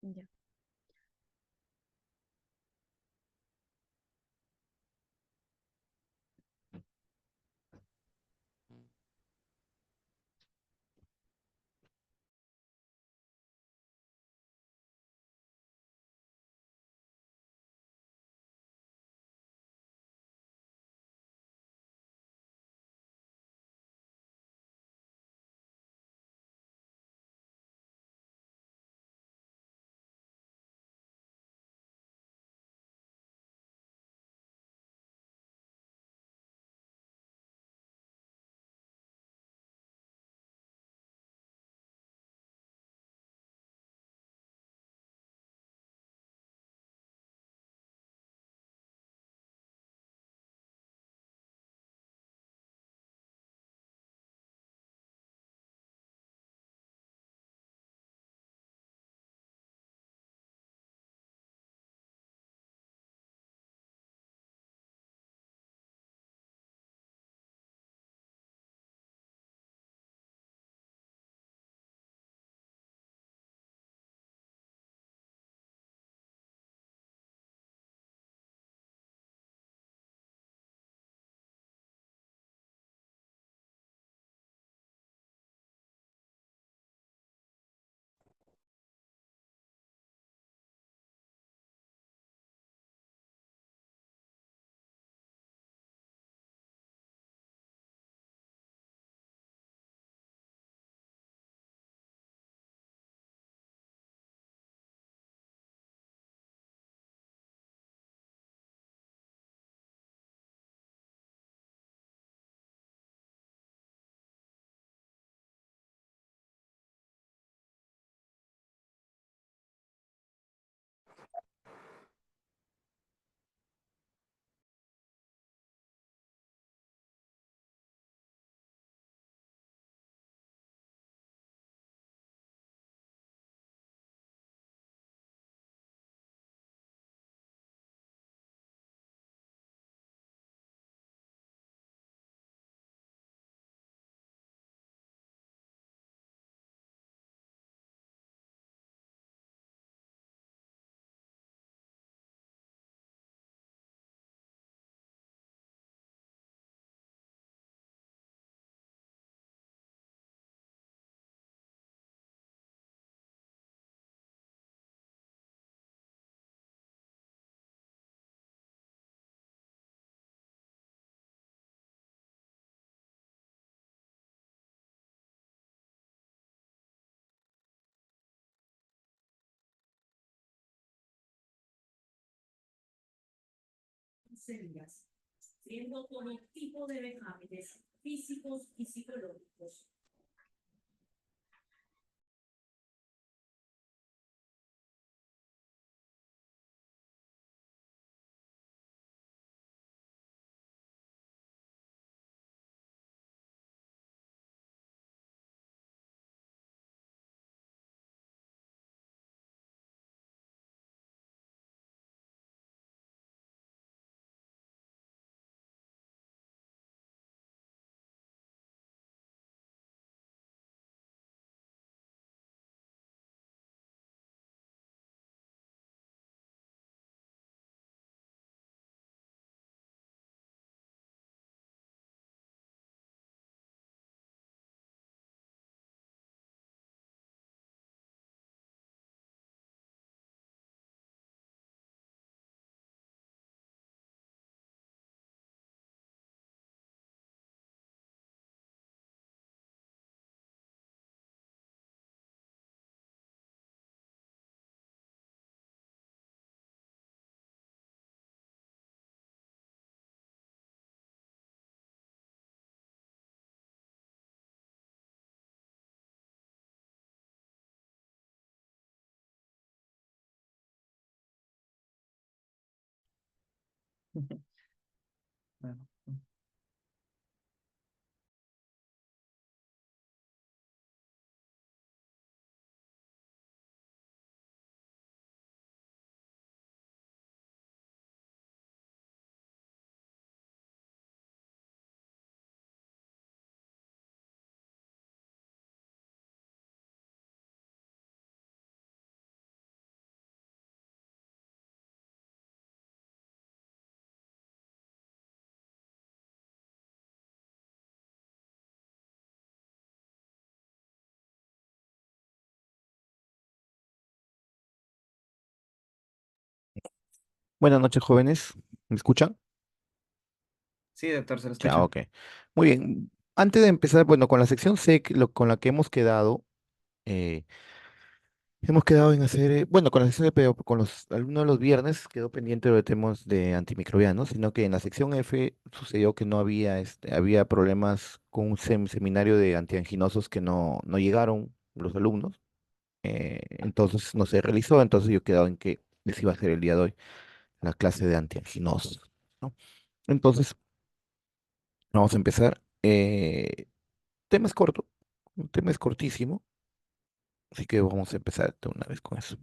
Ya. Células, siendo todo tipo de vejámenes físicos y psicológicos. Bueno, Buenas noches, jóvenes. ¿Me escuchan? Sí, doctor, se lo Ya, escucha. ok. Muy bien. Antes de empezar, bueno, con la sección C, con la que eh, hemos quedado en hacer, bueno, con la sección de con los alumnos de los viernes quedó pendiente de temas de antimicrobianos, sino que en la sección F sucedió que no había, había problemas con un seminario de antianginosos que no llegaron los alumnos. Entonces no se realizó, entonces yo he quedado en que les iba a hacer el día de hoy la clase de antianginosos, ¿no? Entonces, vamos a empezar. Tema es corto, un tema es cortísimo, así que vamos a empezar de una vez con eso.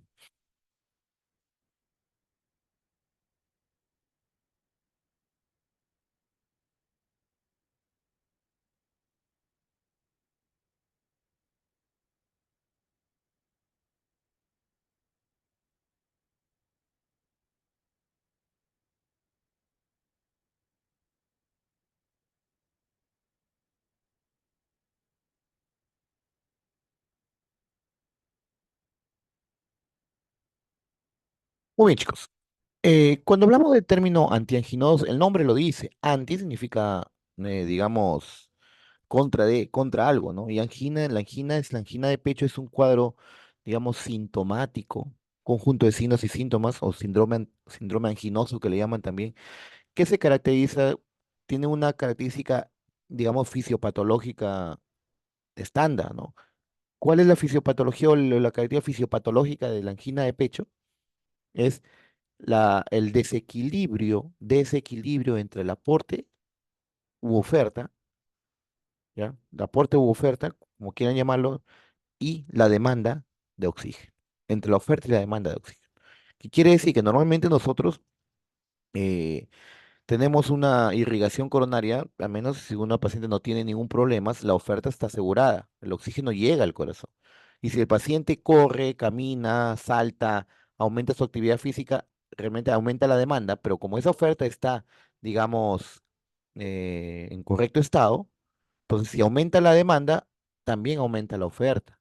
Muy bien, chicos. Cuando hablamos del término antianginosos, el nombre lo dice. Anti significa, digamos, contra algo, ¿no? Y angina, la angina de pecho es un cuadro, digamos, sintomático, conjunto de signos y síntomas, o síndrome anginoso que le llaman también, que se caracteriza, tiene una característica, digamos, fisiopatológica estándar, ¿no? ¿Cuál es la fisiopatología o la característica fisiopatológica de la angina de pecho? Es el desequilibrio entre el aporte u oferta, ¿ya? El aporte u oferta, como quieran llamarlo, y la demanda de oxígeno, entre la oferta y la demanda de oxígeno. ¿Qué quiere decir? Que normalmente nosotros eh, tenemos una irrigación coronaria, a menos si una paciente no tiene ningún problema, la oferta está asegurada, el oxígeno llega al corazón. Y si el paciente corre, camina, salta, aumenta su actividad física, realmente aumenta la demanda, pero como esa oferta está, digamos, en correcto estado, entonces si aumenta la demanda, también aumenta la oferta.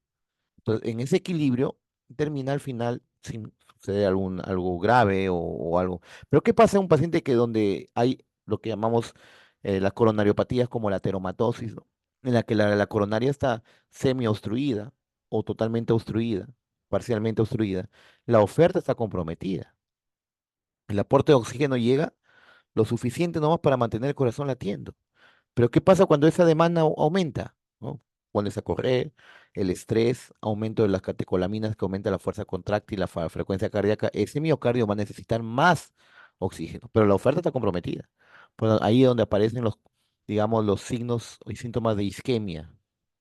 Entonces, en ese equilibrio termina al final sin suceder algo grave o algo. Pero ¿qué pasa en un paciente que donde hay lo que llamamos las coronariopatías como la teromatosis, ¿no? En la que la coronaria está semi-obstruida o totalmente obstruida, parcialmente obstruida? La oferta está comprometida. El aporte de oxígeno llega lo suficiente nomás para mantener el corazón latiendo. Pero ¿qué pasa cuando esa demanda aumenta? ¿No? Pones a correr, el estrés, aumento de las catecolaminas que aumenta la fuerza contráctil, la frecuencia cardíaca, ese miocardio va a necesitar más oxígeno, pero la oferta está comprometida. Pues ahí es donde aparecen digamos, los signos y síntomas de isquemia.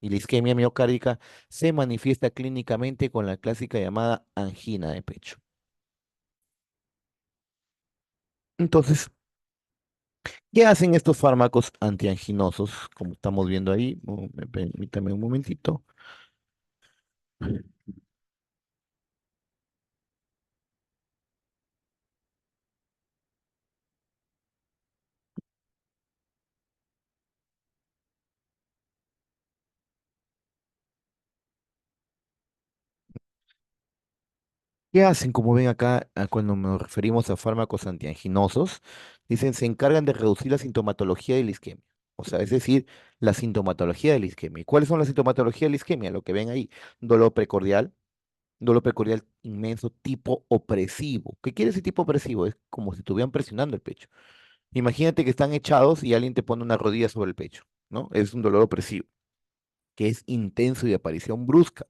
Y la isquemia miocárdica se manifiesta clínicamente con la clásica llamada angina de pecho. Entonces, ¿qué hacen estos fármacos antianginosos? Como estamos viendo ahí, permítame un momentito. ¿Qué hacen? Como ven acá, cuando nos referimos a fármacos antianginosos, dicen se encargan de reducir la sintomatología de la isquemia. O sea, es decir, la sintomatología de la isquemia. ¿Y cuáles son las sintomatologías de la isquemia? Lo que ven ahí, dolor precordial inmenso, tipo opresivo. ¿Qué quiere decir tipo opresivo? Es como si estuvieran presionando el pecho. Imagínate que están echados y alguien te pone una rodilla sobre el pecho, ¿no? Es un dolor opresivo, que es intenso y de aparición brusca,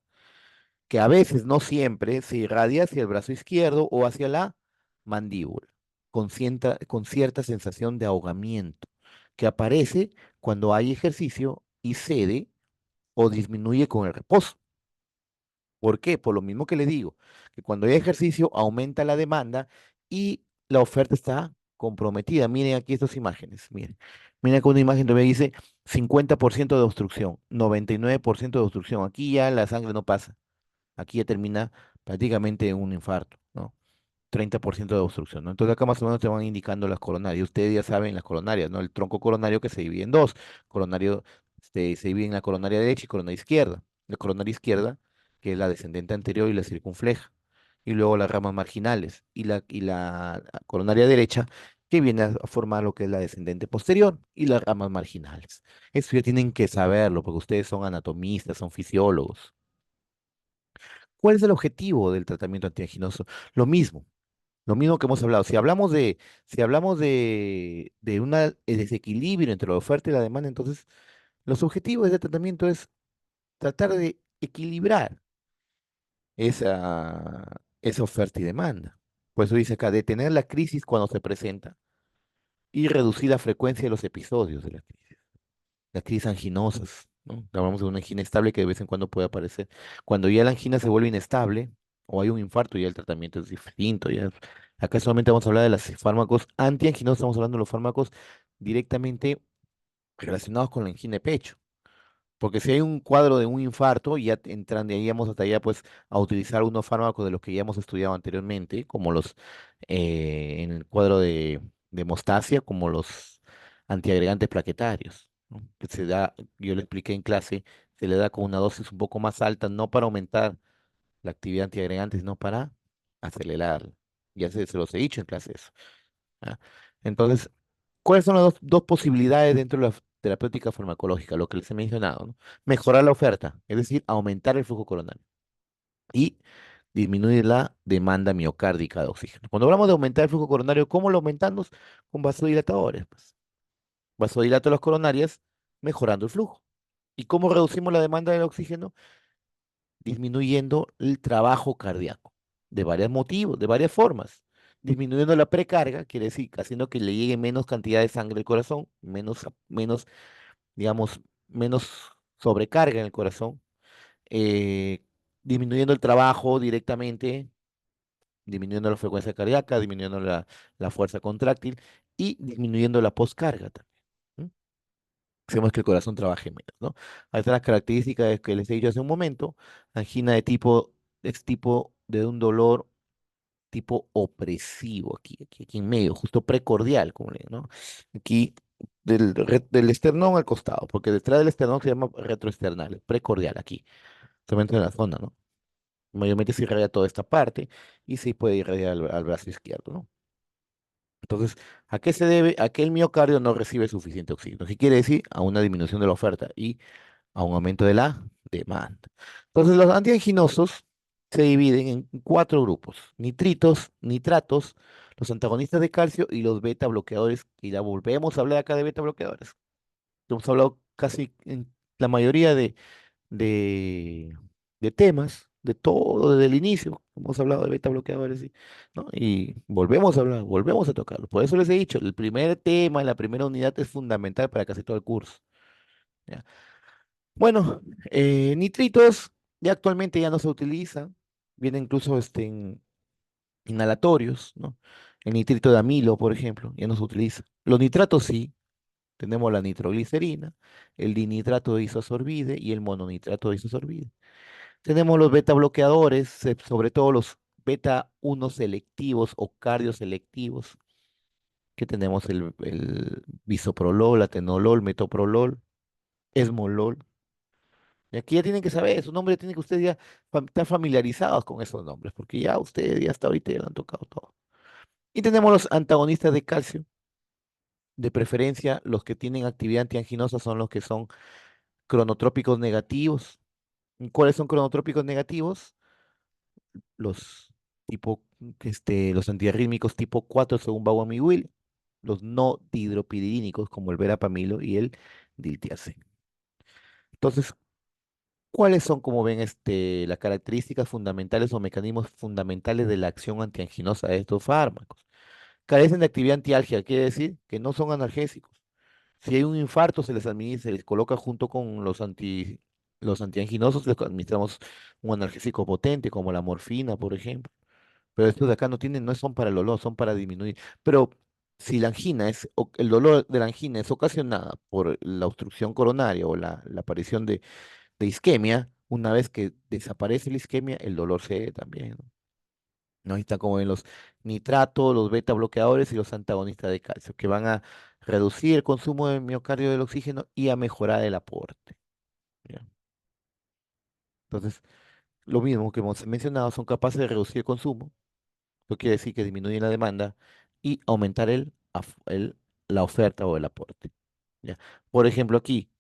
que a veces, no siempre, se irradia hacia el brazo izquierdo o hacia la mandíbula, con cierta sensación de ahogamiento, que aparece cuando hay ejercicio y cede o disminuye con el reposo. ¿Por qué? Por lo mismo que le digo, que cuando hay ejercicio aumenta la demanda y la oferta está comprometida. Miren aquí estas imágenes, miren. Miren que una imagen donde dice 50% de obstrucción, 99% de obstrucción. Aquí ya la sangre no pasa. Aquí ya termina prácticamente un infarto, ¿no? 30% de obstrucción, ¿no? Entonces acá más o menos te van indicando las coronarias. Ustedes ya saben las coronarias, ¿no? El tronco coronario que se divide en dos. Coronario, se divide en la coronaria derecha y coronaria izquierda. La coronaria izquierda, que es la descendente anterior y la circunfleja. y luego las ramas marginales y la coronaria derecha que viene a formar lo que es la descendente posterior y las ramas marginales. Eso ya tienen que saberlo porque ustedes son anatomistas, son fisiólogos. ¿Cuál es el objetivo del tratamiento antianginoso? Lo mismo. Lo mismo que hemos hablado, si hablamos de un desequilibrio entre la oferta y la demanda, entonces los objetivos del tratamiento es tratar de equilibrar esa oferta y demanda. Por eso dice acá, detener la crisis cuando se presenta y reducir la frecuencia de los episodios de la crisis. Las crisis anginosas, ¿no? Hablamos de una angina estable que de vez en cuando puede aparecer. Cuando ya la angina se vuelve inestable o hay un infarto, ya el tratamiento es distinto. Acá solamente vamos a hablar de los fármacos antianginosos, estamos hablando de los fármacos directamente relacionados con la angina de pecho. Porque si hay un cuadro de un infarto, ya entran de ahí, vamos hasta allá, pues, a utilizar unos fármacos de los que ya hemos estudiado anteriormente, como los, en el cuadro de Mostacia, como los antiagregantes plaquetarios, ¿no? Que se da, yo le expliqué en clase, se le da con una dosis un poco más alta, no para aumentar la actividad antiagregante, sino para acelerarla. Ya se los he dicho en clase eso. ¿Ah? Entonces, ¿cuáles son las dos posibilidades dentro de la terapéutica farmacológica? Lo que les he mencionado, ¿no? Mejorar la oferta, es decir, aumentar el flujo coronario y disminuir la demanda miocárdica de oxígeno. Cuando hablamos de aumentar el flujo coronario, ¿cómo lo aumentamos? Con vasodilatadores, pues. Vasodilato las coronarias, mejorando el flujo. ¿Y cómo reducimos la demanda del oxígeno? Disminuyendo el trabajo cardíaco, de varios motivos, de varias formas. Disminuyendo la precarga, quiere decir, haciendo que le llegue menos cantidad de sangre al corazón, digamos, menos sobrecarga en el corazón, eh, disminuyendo el trabajo directamente, disminuyendo la frecuencia cardíaca, disminuyendo la fuerza contráctil y disminuyendo la poscarga también. ¿M? Hacemos que el corazón trabaje menos, ¿no? Ahí están las características que les he dicho hace un momento. Angina es tipo de un dolor tipo opresivo, aquí en medio, justo precordial, como le digo, ¿no? Aquí del esternón al costado, porque detrás del esternón se llama retroesternal, precordial, aquí, solamente en la zona, ¿no? Mayormente se irradia toda esta parte y se puede irradiar al brazo izquierdo, ¿no? Entonces, ¿a qué se debe? A que el miocardio no recibe suficiente oxígeno. ¿Qué quiere decir? A una disminución de la oferta y a un aumento de la demanda. Entonces, los antianginosos se dividen en cuatro grupos: nitritos, nitratos, los antagonistas de calcio y los beta bloqueadores. Y ya volvemos a hablar acá de beta bloqueadores. Hemos hablado casi en la mayoría de, de temas, de todo desde el inicio. Hemos hablado de beta bloqueadores, ¿no? Y volvemos a hablar, volvemos a tocarlo. Por eso les he dicho, el primer tema, la primera unidad es fundamental para casi todo el curso. ¿Ya? Bueno, nitritos ya actualmente ya no se utilizan, vienen incluso en inhalatorios, ¿no? El nitrito de amilo, por ejemplo, ya no se utiliza. Los nitratos sí, tenemos la nitroglicerina, el dinitrato de isosorbide y el mononitrato de isosorbide. Tenemos los beta bloqueadores, sobre todo los beta 1 selectivos o cardioselectivos, que tenemos el bisoprolol, atenolol, metoprolol, esmolol. Y aquí ya tienen que saber esos nombres, tienen que ustedes ya estar familiarizados con esos nombres, porque ya ustedes ya hasta ahorita ya lo han tocado todo. Y tenemos los antagonistas de calcio, de preferencia los que tienen actividad antianginosa son los que son cronotrópicos negativos. ¿Y cuáles son cronotrópicos negativos? Los los antiarrítmicos tipo 4 según Bauman y Will, los no dihidropiridínicos como el verapamilo y el diltiazem. Entonces, ¿cuáles son, como ven, las características fundamentales o mecanismos fundamentales de la acción antianginosa de estos fármacos? Carecen de actividad antiálgica, quiere decir que no son analgésicos. Si hay un infarto, se les administra, se les coloca junto con los antianginosos, les administramos un analgésico potente como la morfina, por ejemplo. Pero estos de acá no son para el dolor, son para disminuir. Pero si el dolor de la angina es ocasionada por la obstrucción coronaria o la aparición de isquemia, una vez que desaparece la isquemia, el dolor cede también, ¿no? ¿No? Ahí está como en los nitratos, los beta bloqueadores y los antagonistas de calcio, que van a reducir el consumo de miocardio del oxígeno y a mejorar el aporte. ¿Ya? Entonces, lo mismo que hemos mencionado, son capaces de reducir el consumo. Eso quiere decir que disminuyen la demanda y aumentar la oferta o el aporte. ¿Ya? Por ejemplo, aquí,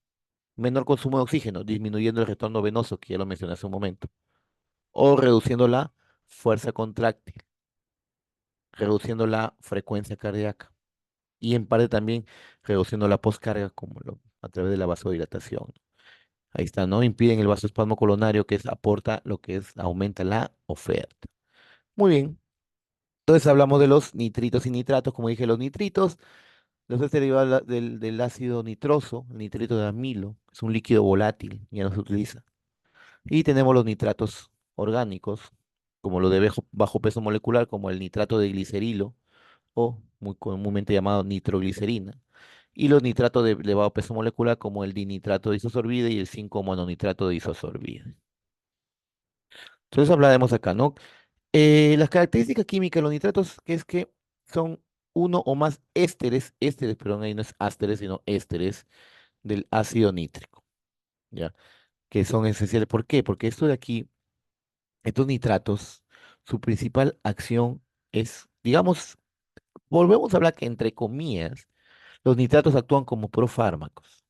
menor consumo de oxígeno, disminuyendo el retorno venoso, que ya lo mencioné hace un momento, o reduciendo la fuerza contráctil, reduciendo la frecuencia cardíaca y en parte también reduciendo la poscarga a través de la vasodilatación. Ahí está, ¿no? Impiden el vasoespasmo coronario, que es aporta lo que es, aumenta la oferta. Muy bien. Entonces hablamos de los nitritos y nitratos. Como dije, los nitritos, los es derivado del ácido nitroso, el nitrito de amilo, es un líquido volátil, ya no se utiliza. Y tenemos los nitratos orgánicos, como los de bajo peso molecular, como el nitrato de glicerilo, o muy comúnmente llamado nitroglicerina. Y los nitratos de elevado peso molecular, como el dinitrato de isosorbide y el 5-mononitrato de isosorbide. Entonces hablaremos acá, ¿no? Las características químicas de los nitratos que es que son uno o más ésteres, perdón, ahí no es ásteres, sino ésteres del ácido nítrico, ¿ya? Que son esenciales. ¿Por qué? Porque esto de aquí, estos nitratos, su principal acción es, digamos, volvemos a hablar que entre comillas, los nitratos actúan como profármacos.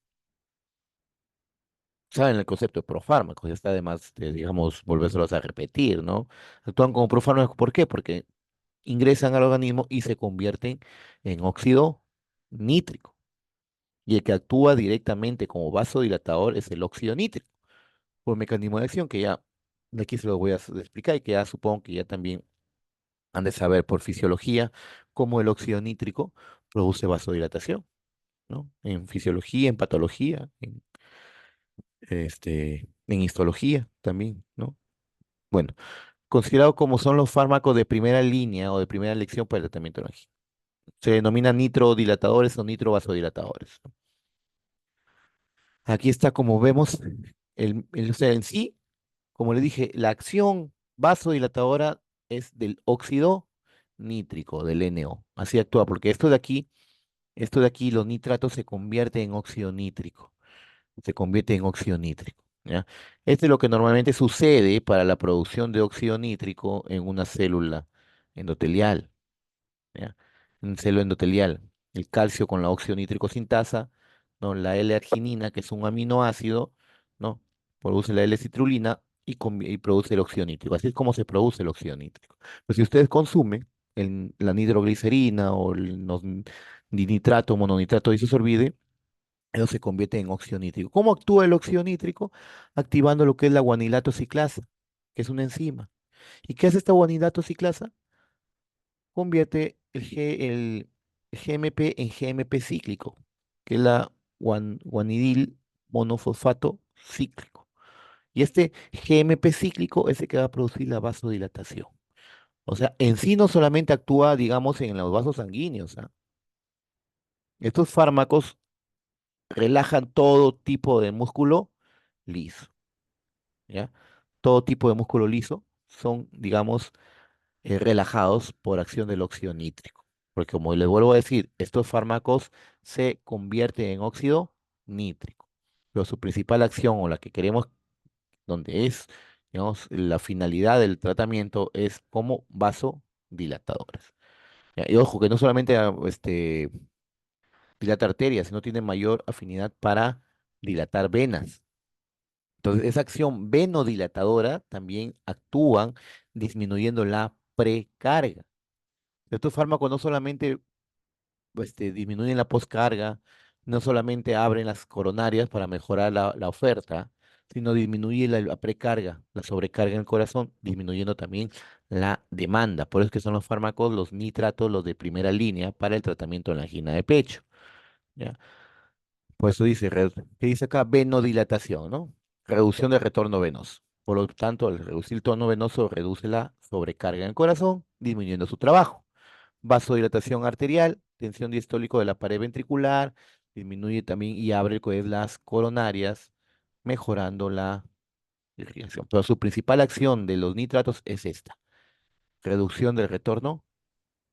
Saben el concepto de profármacos, ya está además de, digamos, volvérselos a repetir, ¿no? Actúan como profármacos, ¿por qué? Porque ingresan al organismo y se convierten en óxido nítrico. Y el que actúa directamente como vasodilatador es el óxido nítrico, por mecanismo de acción que ya de aquí se lo voy a explicar y que ya supongo que ya también han de saber por fisiología cómo el óxido nítrico produce vasodilatación, ¿no? En fisiología, en patología, en histología también, ¿no? Bueno, considerado como son los fármacos de primera línea o de primera elección para el tratamiento de la angina. Se denominan nitrodilatadores o nitrovasodilatadores, ¿no? Aquí está, como vemos, o sea, en sí, como le dije, la acción vasodilatadora es del óxido nítrico, del NO. Así actúa, porque esto de aquí, los nitratos se convierte en óxido nítrico, se convierte en óxido nítrico, ¿ya? Esto es lo que normalmente sucede para la producción de óxido nítrico en una célula endotelial. ¿Ya? Un celo endotelial, el calcio con la óxido nítrico sintasa, ¿no? La L-arginina, que es un aminoácido, ¿no? Produce la L-citrulina y produce el óxido nítrico. Así es como se produce el óxido nítrico. Pero si ustedes consumen la nitroglicerina o los dinitrato, mononitrato de isosorbide, eso se convierte en óxido nítrico. ¿Cómo actúa el óxido nítrico? Activando lo que es la guanilato ciclasa, que es una enzima. ¿Y qué hace esta guanilato ciclasa? Convierte el GMP en GMP cíclico, que es la guanidil monofosfato cíclico. Y este GMP cíclico es el que va a producir la vasodilatación. O sea, en sí no solamente actúa, digamos, en los vasos sanguíneos, ¿ah? Estos fármacos relajan todo tipo de músculo liso, ¿ya? Todo tipo de músculo liso son, digamos, relajados por acción del óxido nítrico. Porque como les vuelvo a decir, estos fármacos se convierten en óxido nítrico. Pero su principal acción o la que queremos, donde es, digamos, la finalidad del tratamiento es como vasodilatadores. ¿Ya? Y ojo, que no solamente dilata arterias, sino tiene mayor afinidad para dilatar venas. Entonces, esa acción venodilatadora también actúan disminuyendo la precarga. Estos fármacos no solamente disminuyen la poscarga, no solamente abren las coronarias para mejorar la oferta, sino disminuye la precarga, la sobrecarga en el corazón, disminuyendo también la demanda. Por eso es que son los fármacos, los nitratos, los de primera línea para el tratamiento de la angina de pecho. ¿Ya? Por eso dice, ¿qué dice acá? Venodilatación, ¿no? Reducción del retorno venoso. Por lo tanto, al reducir el tono venoso, reduce la sobrecarga en el corazón, disminuyendo su trabajo. Vasodilatación arterial, tensión diastólico de la pared ventricular, disminuye también y abre pues, las coronarias, mejorando la irrigación. Pero su principal acción de los nitratos es esta, reducción del retorno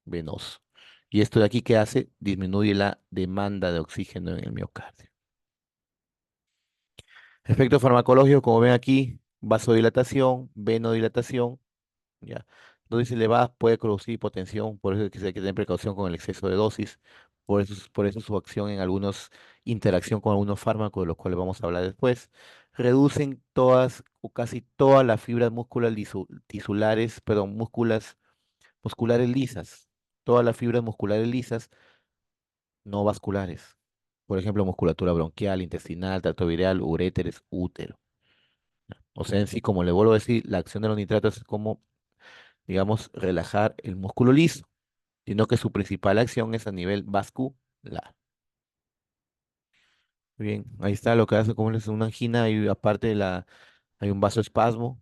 venoso. Y esto de aquí, ¿qué hace? Disminuye la demanda de oxígeno en el miocardio. Efecto farmacológico, como ven aquí, vasodilatación, venodilatación, ¿ya? Dosis elevadas puede producir hipotensión, por eso es que hay que tener precaución con el exceso de dosis, por eso su acción en algunos, interacción con algunos fármacos, de los cuales vamos a hablar después, reducen todas o casi todas las fibras tisulares, perdón, musculares lisas, todas las fibras musculares lisas, no vasculares. Por ejemplo, musculatura bronquial, intestinal, tracto viral, uréteres, útero. O sea, en sí, como le vuelvo a decir, la acción de los nitratos es como, digamos, relajar el músculo liso, sino que su principal acción es a nivel vascular. Bien, ahí está lo que hace como es una angina y aparte hay un vasoespasmo,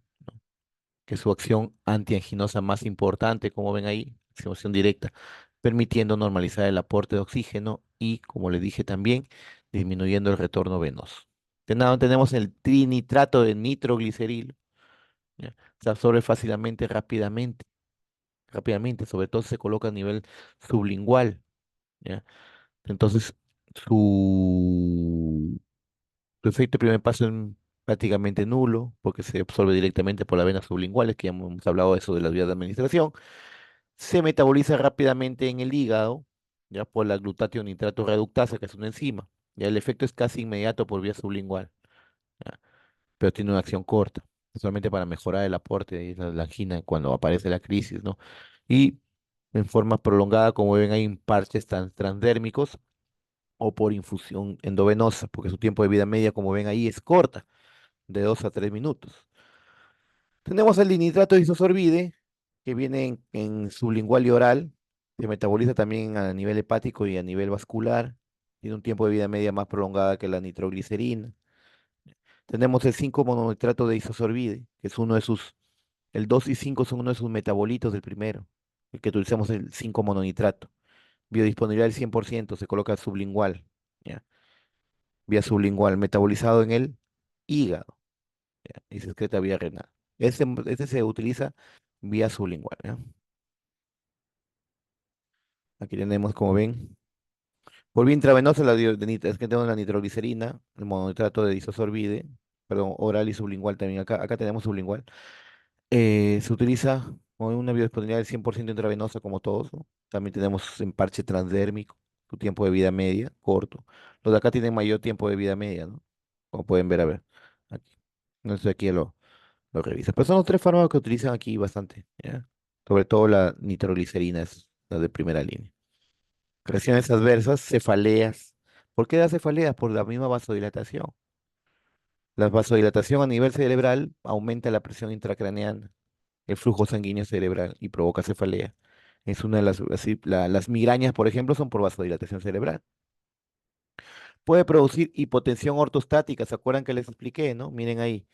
que es su acción antianginosa más importante, como ven ahí, acción directa, permitiendo normalizar el aporte de oxígeno y, como le dije también, disminuyendo el retorno venoso. Tenemos el trinitrato de nitrogliceril, ¿ya? Se absorbe fácilmente, rápidamente, sobre todo se coloca a nivel sublingual, ¿ya? Entonces, su, su efecto de primer paso es prácticamente nulo, porque se absorbe directamente por las venas sublinguales, que ya hemos hablado de eso de las vías de administración. Se metaboliza rápidamente en el hígado, ya por la glutatión nitrato reductasa, que es una enzima. Ya el efecto es casi inmediato por vía sublingual, ¿ya? Pero tiene una acción corta, solamente para mejorar el aporte de la angina cuando aparece la crisis, ¿no? Y en forma prolongada, como ven, hay parches transdérmicos o por infusión endovenosa, porque su tiempo de vida media, como ven ahí, es corta, de 2 a 3 minutos. Tenemos el dinitrato de isosorbide, que viene en sublingual y oral, se metaboliza también a nivel hepático y a nivel vascular, tiene un tiempo de vida media más prolongada que la nitroglicerina. Tenemos el 5-mononitrato de isosorbide, que es uno de sus, el 2 y 5 son uno de sus metabolitos del primero, el que utilizamos el 5-mononitrato. Biodisponibilidad del 100%, se coloca sublingual, ¿ya? Vía sublingual, metabolizado en el hígado, ¿ya? Y se excreta vía renal. Este se utiliza vía sublingual, ¿ya? Aquí tenemos, como ven, por vía intravenosa es que tenemos la nitroglicerina, el mononitrato de isosorbide, perdón, oral y sublingual también. Acá tenemos sublingual. Se utiliza con una biodisponibilidad del 100% intravenosa como todos, ¿no? También tenemos en parche transdérmico, su tiempo de vida media, corto. Los de acá tienen mayor tiempo de vida media, ¿no? Como pueden ver, a ver. Aquí. No sé, aquí lo revisa. Pero son los tres fármacos que utilizan aquí bastante, ¿ya? Sobre todo la nitroglicerina es la de primera línea. Reacciones adversas, cefaleas. ¿Por qué da cefaleas? Por la misma vasodilatación. La vasodilatación a nivel cerebral aumenta la presión intracraneal, el flujo sanguíneo cerebral y provoca cefalea. Es una de las migrañas, por ejemplo, son por vasodilatación cerebral. Puede producir hipotensión ortostática, ¿se acuerdan que les expliqué, no? Miren ahí,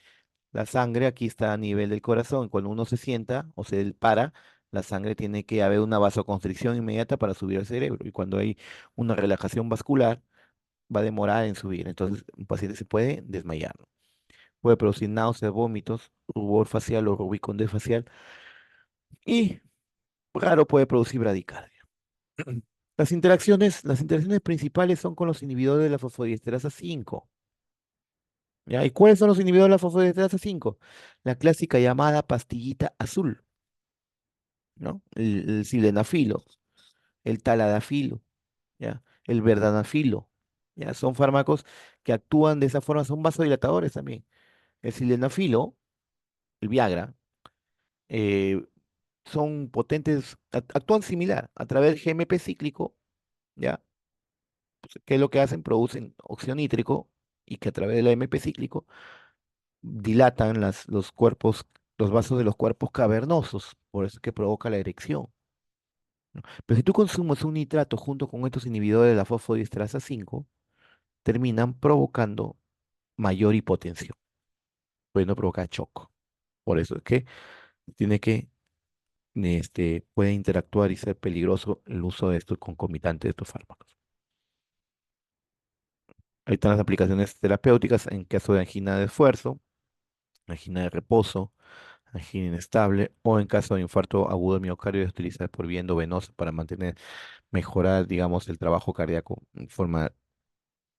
la sangre aquí está a nivel del corazón. Cuando uno se sienta o se para, la sangre tiene que haber una vasoconstricción inmediata para subir al cerebro. Y cuando hay una relajación vascular, va a demorar en subir. Entonces, un paciente se puede desmayar, ¿no? Puede producir náuseas, vómitos, rubor facial o rubicondés facial. Y raro puede producir bradicardia. Las interacciones principales son con los inhibidores de la fosfodiesterasa 5. ¿Ya? ¿Y cuáles son los inhibidores de la fosfodiesterasa 5? La clásica llamada pastillita azul, ¿no? El sildenafilo, el taladafilo, ¿ya? El verdanafilo, ¿ya? Son fármacos que actúan de esa forma, son vasodilatadores también. El sildenafilo, el Viagra, eh, son potentes, actúan similar a través del GMP cíclico, ¿ya? ¿Qué es lo que hacen? Producen óxido nítrico y que a través del AMP cíclico dilatan los cuerpos, los vasos de los cuerpos cavernosos, por eso es que provoca la erección. Pero si tú consumes un nitrato junto con estos inhibidores de la fosfodiesterasa 5, terminan provocando mayor hipotensión, pudiendo provocar shock. Por eso es que tiene que, puede interactuar y ser peligroso el uso de estos concomitantes de estos fármacos. Ahí están las aplicaciones terapéuticas en caso de angina de esfuerzo, angina de reposo, angina inestable o en caso de infarto agudo del miocardio es utilizada por vía endovenosa para mejorar, digamos, el trabajo cardíaco en forma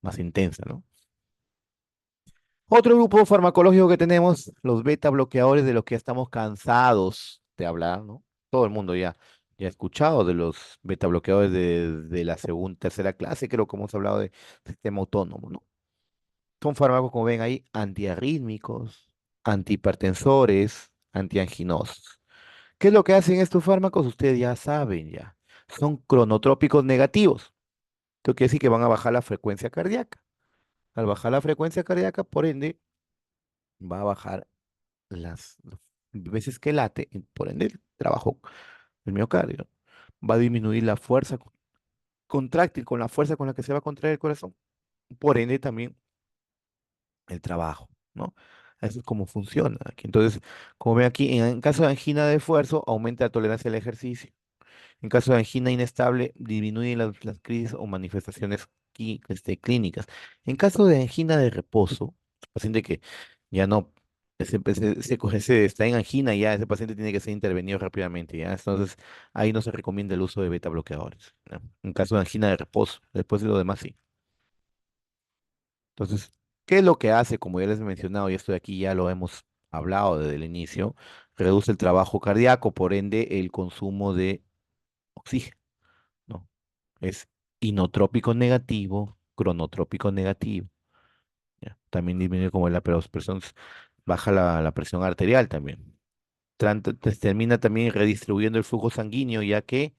más intensa, ¿no? Otro grupo farmacológico que tenemos, los beta bloqueadores de los que ya estamos cansados de hablar, ¿no? Todo el mundo ya ha escuchado de los beta bloqueadores de la segunda, tercera clase, creo que hemos hablado de sistema autónomo, ¿no? Son fármacos, como ven ahí, antiarrítmicos, antihipertensores, antianginosos. ¿Qué es lo que hacen estos fármacos? Ustedes ya saben ya. Son cronotrópicos negativos. Esto quiere decir que van a bajar la frecuencia cardíaca. Al bajar la frecuencia cardíaca, por ende, va a bajar las veces que late, y por ende, el trabajo del miocardio. Va a disminuir la fuerza contráctil con la fuerza con la que se va a contraer el corazón. Por ende, también el trabajo, ¿no? Eso es como funciona aquí. Entonces, como ven aquí, en caso de angina de esfuerzo, aumenta la tolerancia al ejercicio. En caso de angina inestable, disminuye las crisis o manifestaciones clínicas. En caso de angina de reposo, paciente que ya no está en angina, ya ese paciente tiene que ser intervenido rápidamente, ¿ya? Entonces, ahí no se recomienda el uso de beta bloqueadores, ¿ya? En caso de angina de reposo, después de lo demás sí. Entonces, ¿qué es lo que hace? Como ya les he mencionado, y esto de aquí ya lo hemos hablado desde el inicio, reduce el trabajo cardíaco, por ende, el consumo de oxígeno, ¿no? Es inotrópico negativo, cronotrópico negativo. ¿Ya? También disminuye como la presión, baja la presión arterial también. Termina también redistribuyendo el flujo sanguíneo, ya que,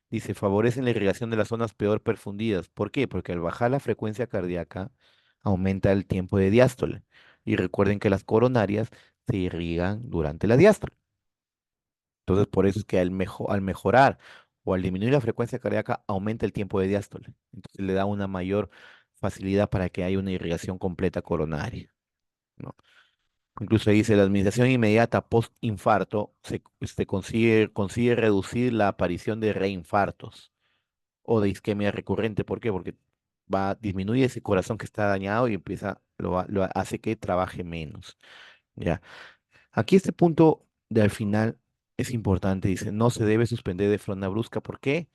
dice, favorecen la irrigación de las zonas peor perfundidas. ¿Por qué? Porque al bajar la frecuencia cardíaca, aumenta el tiempo de diástole. Y recuerden que las coronarias se irrigan durante la diástole. Entonces, por eso es que al mejorar o al disminuir la frecuencia cardíaca, aumenta el tiempo de diástole. Entonces, le da una mayor facilidad para que haya una irrigación completa coronaria, ¿no? Incluso ahí dice, la administración inmediata post-infarto consigue reducir la aparición de reinfartos o de isquemia recurrente. ¿Por qué? Porque disminuye ese corazón que está dañado y lo hace que trabaje menos. ¿Ya? Aquí este punto de al final es importante, dice, no se debe suspender de forma brusca porque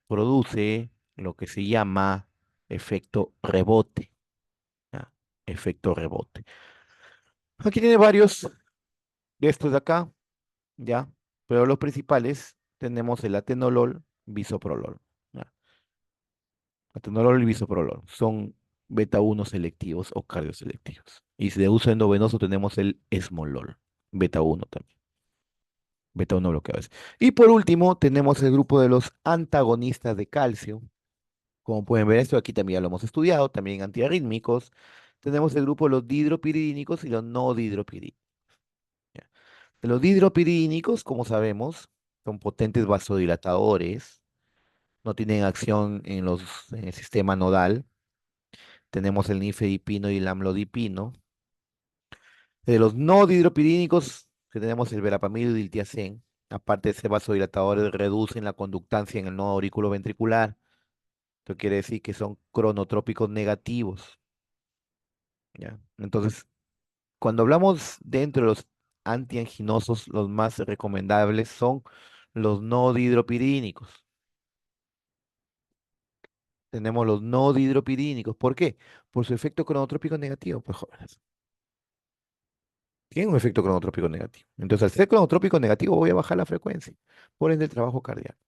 produce lo que se llama efecto rebote, ¿ya? Efecto rebote. Aquí tiene varios de estos de acá, ¿ya? Pero los principales tenemos el atenolol, bisoprolol, ¿ya? Atenolol y bisoprolol son beta uno selectivos o cardioselectivos. Y si de uso endovenoso tenemos el esmolol, beta uno también. Beta 1 bloqueadores. Y por último, tenemos el grupo de los antagonistas de calcio. Como pueden ver, esto aquí también ya lo hemos estudiado, también antiarrítmicos. Tenemos el grupo de los dihidropiridínicos y los no dihidropiridínicos. ¿Ya? De los dihidropiridínicos, como sabemos, son potentes vasodilatadores, no tienen acción en el sistema nodal. Tenemos el nifedipino y el amlodipino. De los no dihidropiridínicos, que tenemos el verapamil y el tiacén, aparte de ser vasodilatadores, reducen la conductancia en el nodo auriculoventricular. Esto quiere decir que son cronotrópicos negativos, ¿ya? Entonces, cuando hablamos dentro de los antianginosos, los más recomendables son los no dihidropiridínicos. Tenemos los no dihidropiridínicos. ¿Por qué? Por su efecto cronotrópico negativo, pues jóvenes. Tienen un efecto cronotrópico negativo. Entonces, al ser cronotrópico negativo, voy a bajar la frecuencia. Por ende, el trabajo cardíaco.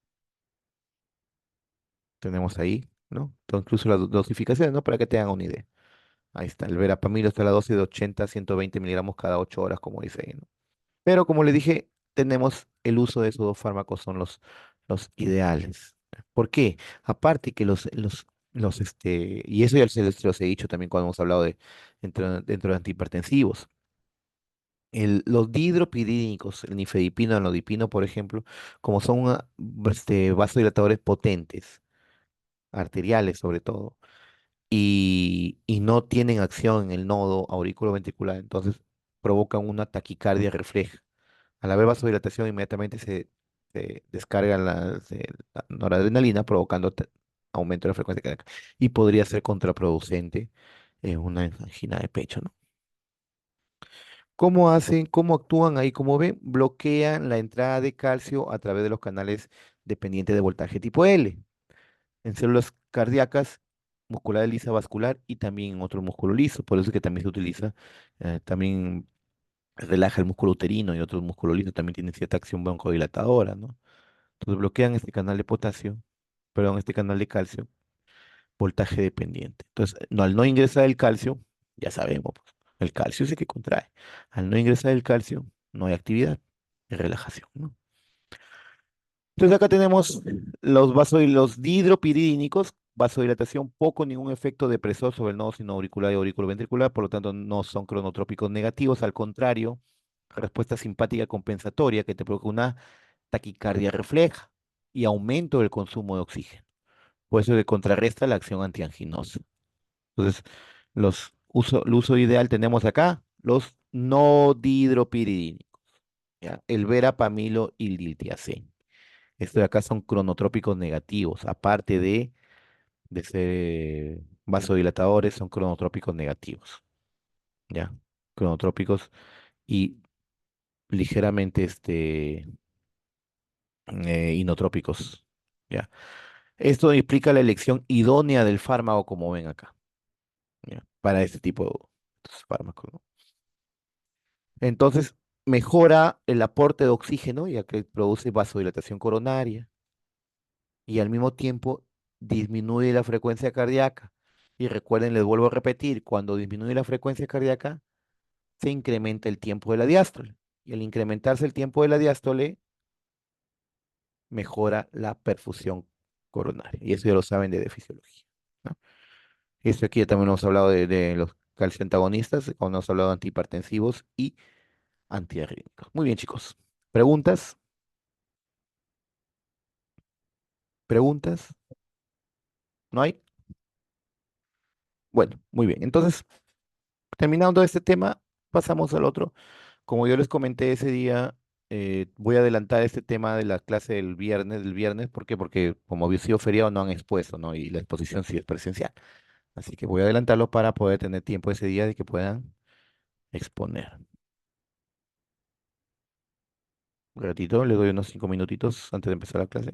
Tenemos ahí, ¿no? Incluso las dosificaciones, ¿no? Para que tengan una idea. Ahí está, el verapamil está a la dosis de 80 a 120 miligramos cada 8 horas, como dice ahí, ¿no? Pero como le dije, tenemos el uso de esos dos fármacos, son los ideales. ¿Por qué? Aparte que y eso ya se los he dicho también cuando hemos hablado dentro de antihipertensivos. Los dihidropiridínicos, el nifedipino, el nodipino, por ejemplo, como son vasodilatadores potentes, arteriales sobre todo, y no tienen acción en el nodo auriculoventricular, entonces provocan una taquicardia refleja. Al haber vasodilatación, inmediatamente se descarga la noradrenalina, provocando aumento de la frecuencia cardíaca. Y podría ser contraproducente en una angina de pecho, ¿no? ¿Cómo hacen, cómo actúan ahí? Como ven, bloquean la entrada de calcio a través de los canales dependientes de voltaje tipo L. En células cardíacas muscular lisa vascular y también en otro músculo liso. Por eso es que también se utiliza, también relaja el músculo uterino y otros músculos lisos, también tienen cierta acción broncodilatadora, ¿no? Entonces bloquean este canal de potasio, perdón, este canal de calcio, voltaje dependiente. Entonces, no, al no ingresar el calcio, ya sabemos, pues, el calcio es el que contrae. Al no ingresar el calcio, no hay actividad, hay relajación, ¿no? Entonces acá tenemos los dihidropiridínicos, vasodilatación, poco ningún efecto depresor sobre el nodo sinoauricular y auriculoventricular, por lo tanto no son cronotrópicos negativos, al contrario, respuesta simpática compensatoria que te provoca una taquicardia refleja y aumento del consumo de oxígeno. Por eso que contrarresta la acción antianginosa. Entonces, el uso ideal tenemos acá los no dihidropiridínicos, ¿ya? El verapamilo y el diltiazem. Estos de acá son cronotrópicos negativos, aparte de ser vasodilatadores, son cronotrópicos negativos, ¿ya? Cronotrópicos y ligeramente inotrópicos, ¿ya? Esto implica la elección idónea del fármaco, como ven acá, ¿ya? Para este tipo de fármacos, ¿no? Entonces, mejora el aporte de oxígeno, ya que produce vasodilatación coronaria y al mismo tiempo disminuye la frecuencia cardíaca. Y recuerden, les vuelvo a repetir, cuando disminuye la frecuencia cardíaca, se incrementa el tiempo de la diástole. Y al incrementarse el tiempo de la diástole, mejora la perfusión coronaria. Y eso ya lo saben de fisiología, ¿no? Esto aquí ya también hemos hablado de los calcioantagonistas, cuando hemos hablado de antihipertensivos y antiarrítmicos. Muy bien, chicos. ¿Preguntas? ¿Preguntas? ¿No hay? Bueno, muy bien. Entonces, terminando este tema, pasamos al otro. Como yo les comenté ese día, voy a adelantar este tema de la clase del viernes, ¿por qué? Porque como había sido feriado no han expuesto, ¿no? Y la exposición sí es presencial. Así que voy a adelantarlo para poder tener tiempo ese día de que puedan exponer. Un ratito, les doy unos 5 minutitos antes de empezar la clase.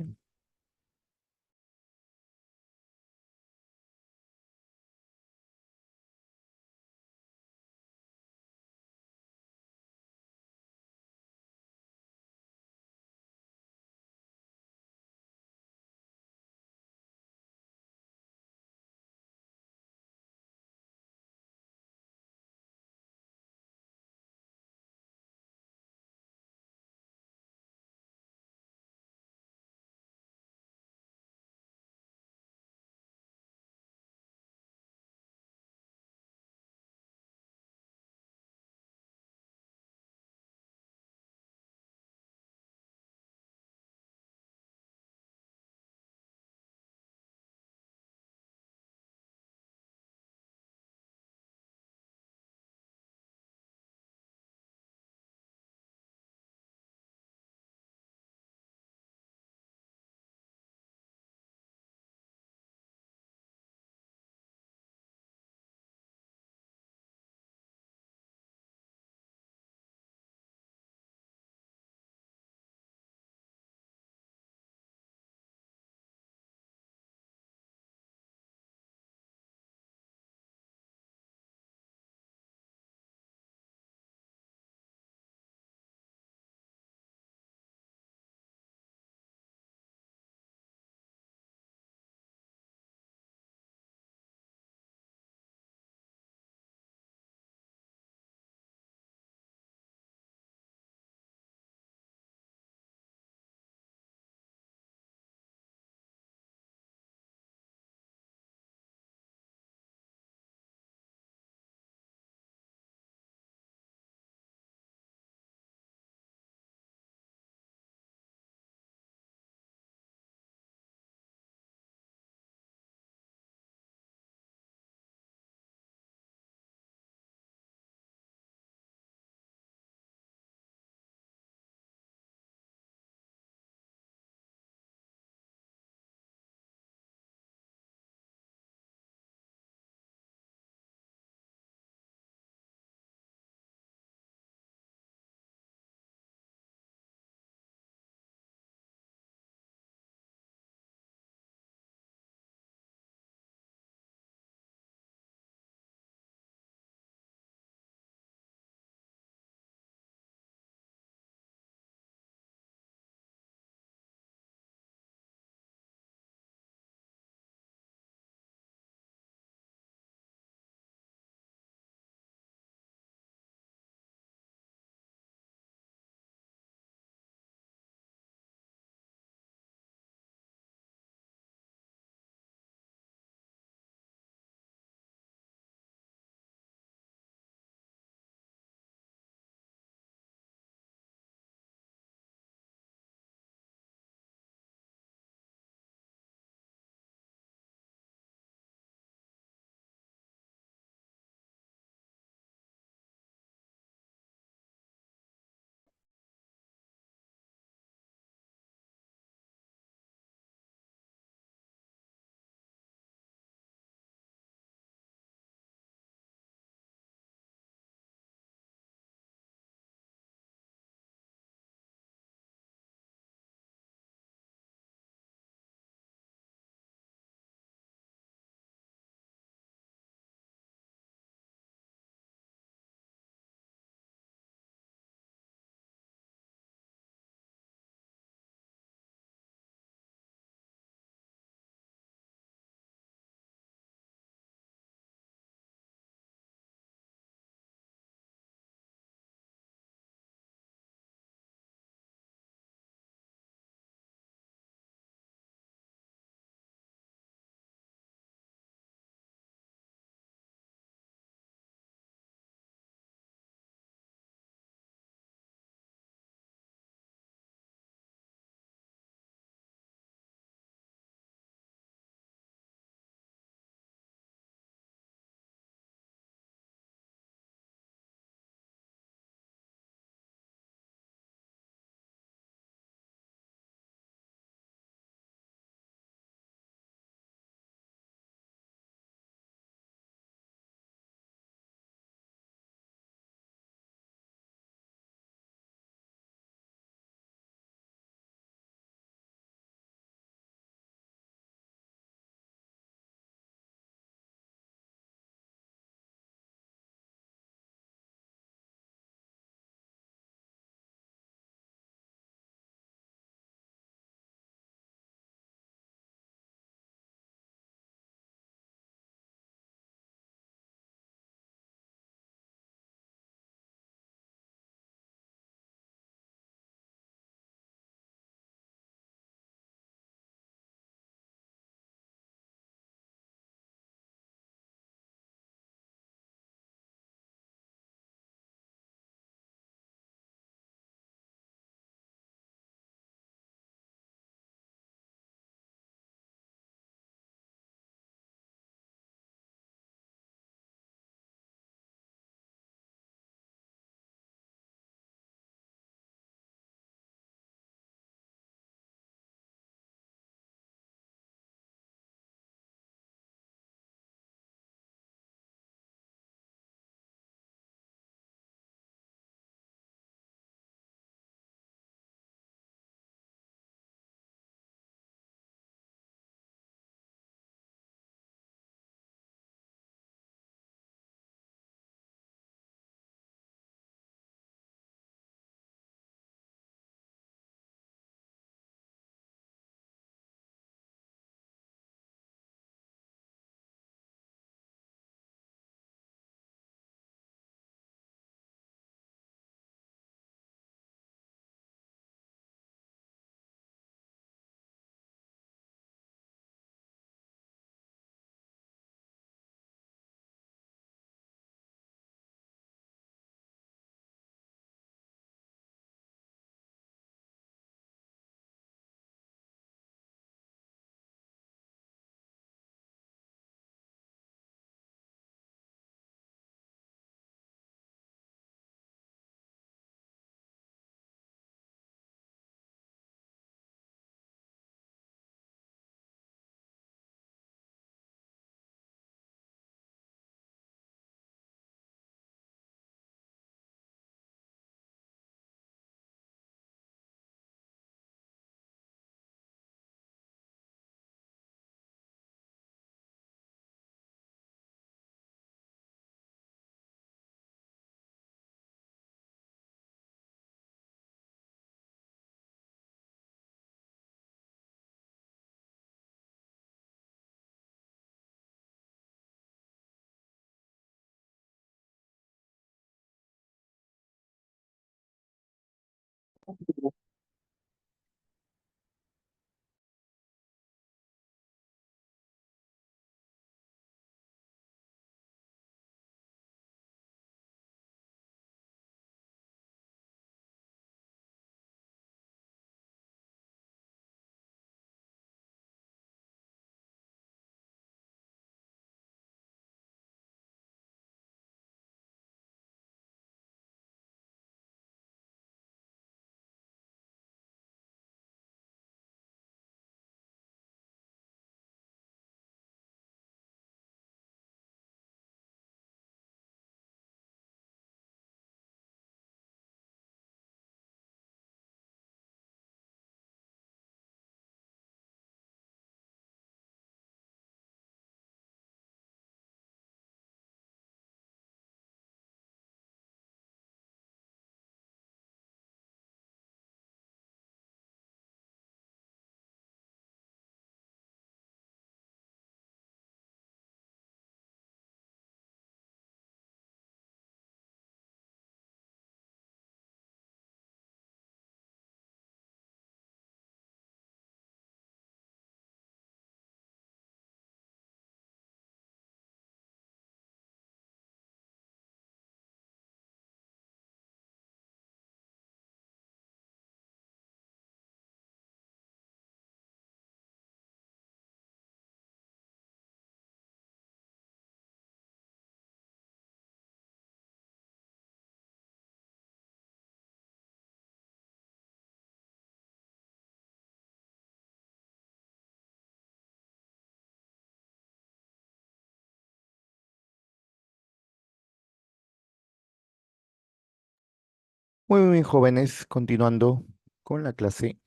Muy bien, jóvenes, continuando con la clase.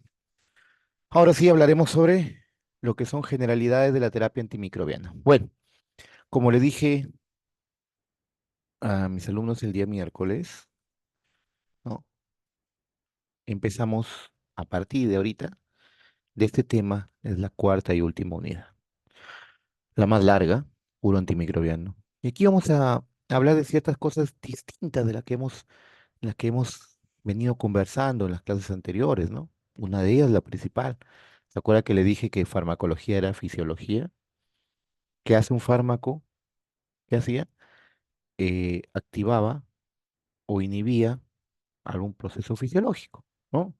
Ahora sí hablaremos sobre lo que son generalidades de la terapia antimicrobiana. Bueno, como le dije a mis alumnos el día miércoles, ¿no? Empezamos a partir de ahorita de este tema, es la cuarta y última unidad, la más larga, puro antimicrobiano. Y aquí vamos a hablar de ciertas cosas distintas de las que hemos venido conversando en las clases anteriores, ¿no? Una de ellas, la principal. ¿Se acuerda que le dije que farmacología era fisiología? ¿Qué hace un fármaco? ¿Qué hacía? Activaba o inhibía algún proceso fisiológico, ¿no?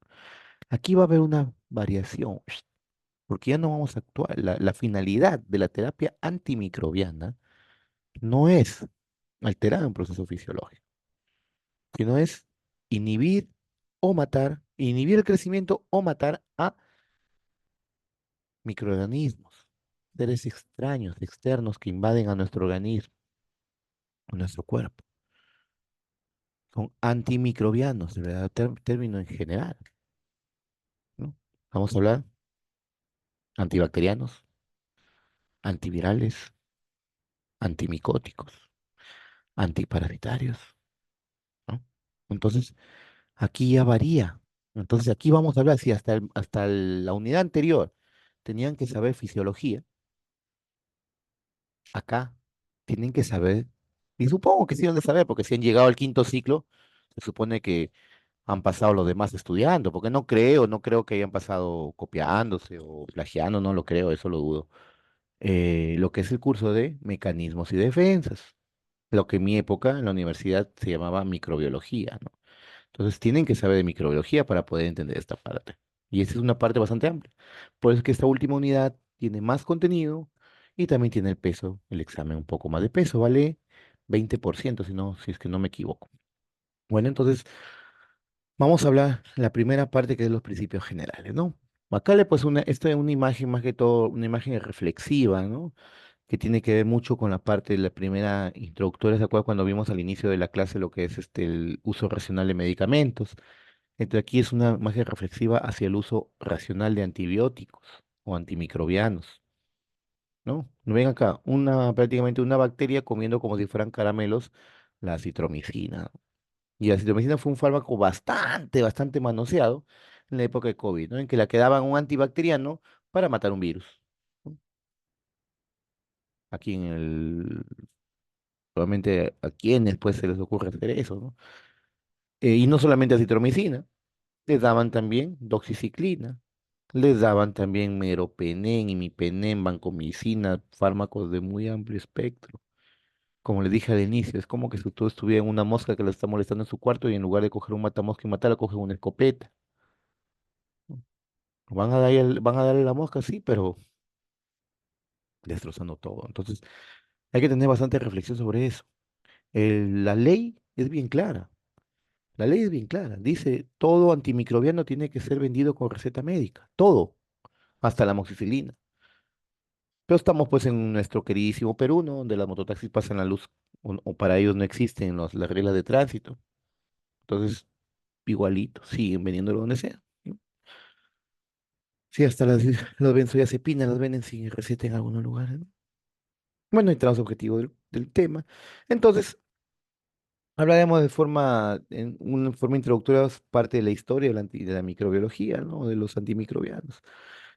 Aquí va a haber una variación, porque ya no vamos a actuar. La finalidad de la terapia antimicrobiana no es alterar un proceso fisiológico, sino es inhibir o matar, inhibir el crecimiento o matar a microorganismos, seres extraños, externos que invaden a nuestro organismo, a nuestro cuerpo. Son antimicrobianos, de verdad, término en general, ¿no? Vamos a hablar antibacterianos, antivirales, antimicóticos, antiparasitarios, ¿no? Entonces, aquí ya varía. Entonces, aquí vamos a hablar, si hasta la unidad anterior tenían que saber fisiología, acá tienen que saber, y supongo que sí han de saber, porque si han llegado al quinto ciclo, se supone que han pasado los demás estudiando, porque no creo que hayan pasado copiándose o plagiando, no lo creo, eso lo dudo. Lo que es el curso de mecanismos y defensas, lo que en mi época en la universidad se llamaba microbiología, ¿no? Entonces tienen que saber de microbiología para poder entender esta parte. Y esa es una parte bastante amplia. Por eso es que esta última unidad tiene más contenido y también tiene el peso, el examen un poco más de peso, vale 20%, si es que no me equivoco. Bueno, entonces vamos a hablar la primera parte que es los principios generales, ¿no? Acá le pues esta es una imagen más que todo, una imagen reflexiva, ¿no? Que tiene que ver mucho con la parte de la primera introductoria, ¿se acuerdan cuando vimos al inicio de la clase lo que es el uso racional de medicamentos? Entonces aquí es una imagen reflexiva hacia el uso racional de antibióticos o antimicrobianos, ¿no? Ven acá, prácticamente una bacteria comiendo como si fueran caramelos la citromicina. Y la citromicina fue un fármaco bastante manoseado en la época de COVID, ¿no? En que la quedaban un antibacteriano para matar un virus, ¿no? Aquí en el, Probablemente a quienes pues se les ocurre hacer eso, ¿no? Y no solamente acitromicina. Les daban también doxiciclina, les daban también meropenem, imipenem, vancomicina, fármacos de muy amplio espectro. Como le dije al inicio, es como que si tú estuviera en una mosca que la está molestando en su cuarto y en lugar de coger un matamosca y matarla, cogen una escopeta. ¿No? Van a darle la mosca, sí, pero destrozando todo. Entonces, hay que tener bastante reflexión sobre eso. La ley es bien clara. La ley es bien clara. Dice, todo antimicrobiano tiene que ser vendido con receta médica. Todo, hasta la amoxicilina. Pero estamos pues en nuestro queridísimo Perú, ¿no? Donde las mototaxis pasan la luz, o para ellos no existen las reglas de tránsito. Entonces, igualito, siguen vendiéndolo donde sea. ¿No? Sí, hasta las benzodiazepinas las venden sin receta en algunos lugares, ¿no? Bueno, entramos al objetivo del tema. Entonces, hablaremos en una forma introductoria, parte de la historia de la microbiología, ¿no? De los antimicrobianos.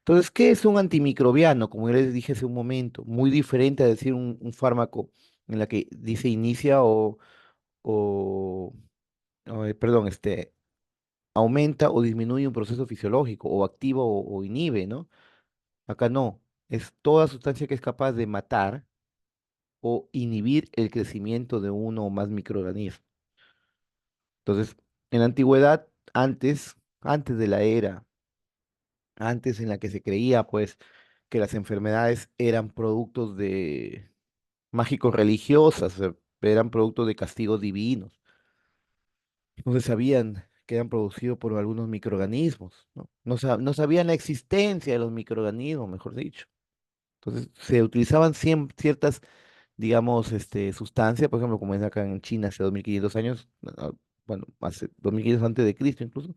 Entonces, ¿qué es un antimicrobiano? Como ya les dije hace un momento, muy diferente a decir un fármaco en la que dice inicia o, perdón, aumenta o disminuye un proceso fisiológico, o activa o inhibe, ¿no? Acá no, es toda sustancia que es capaz de matar o inhibir el crecimiento de uno o más microorganismos. Entonces, en la antigüedad, antes de la era, antes en la que se creía, pues, que las enfermedades eran productos de mágicos religiosas, eran productos de castigos divinos. No se sabían que eran producidos por algunos microorganismos, ¿no? No sabían la existencia de los microorganismos, mejor dicho. Entonces, se utilizaban ciertas, digamos, sustancias, por ejemplo, como es acá en China hace 2500 años, bueno, hace 2500 antes de Cristo incluso,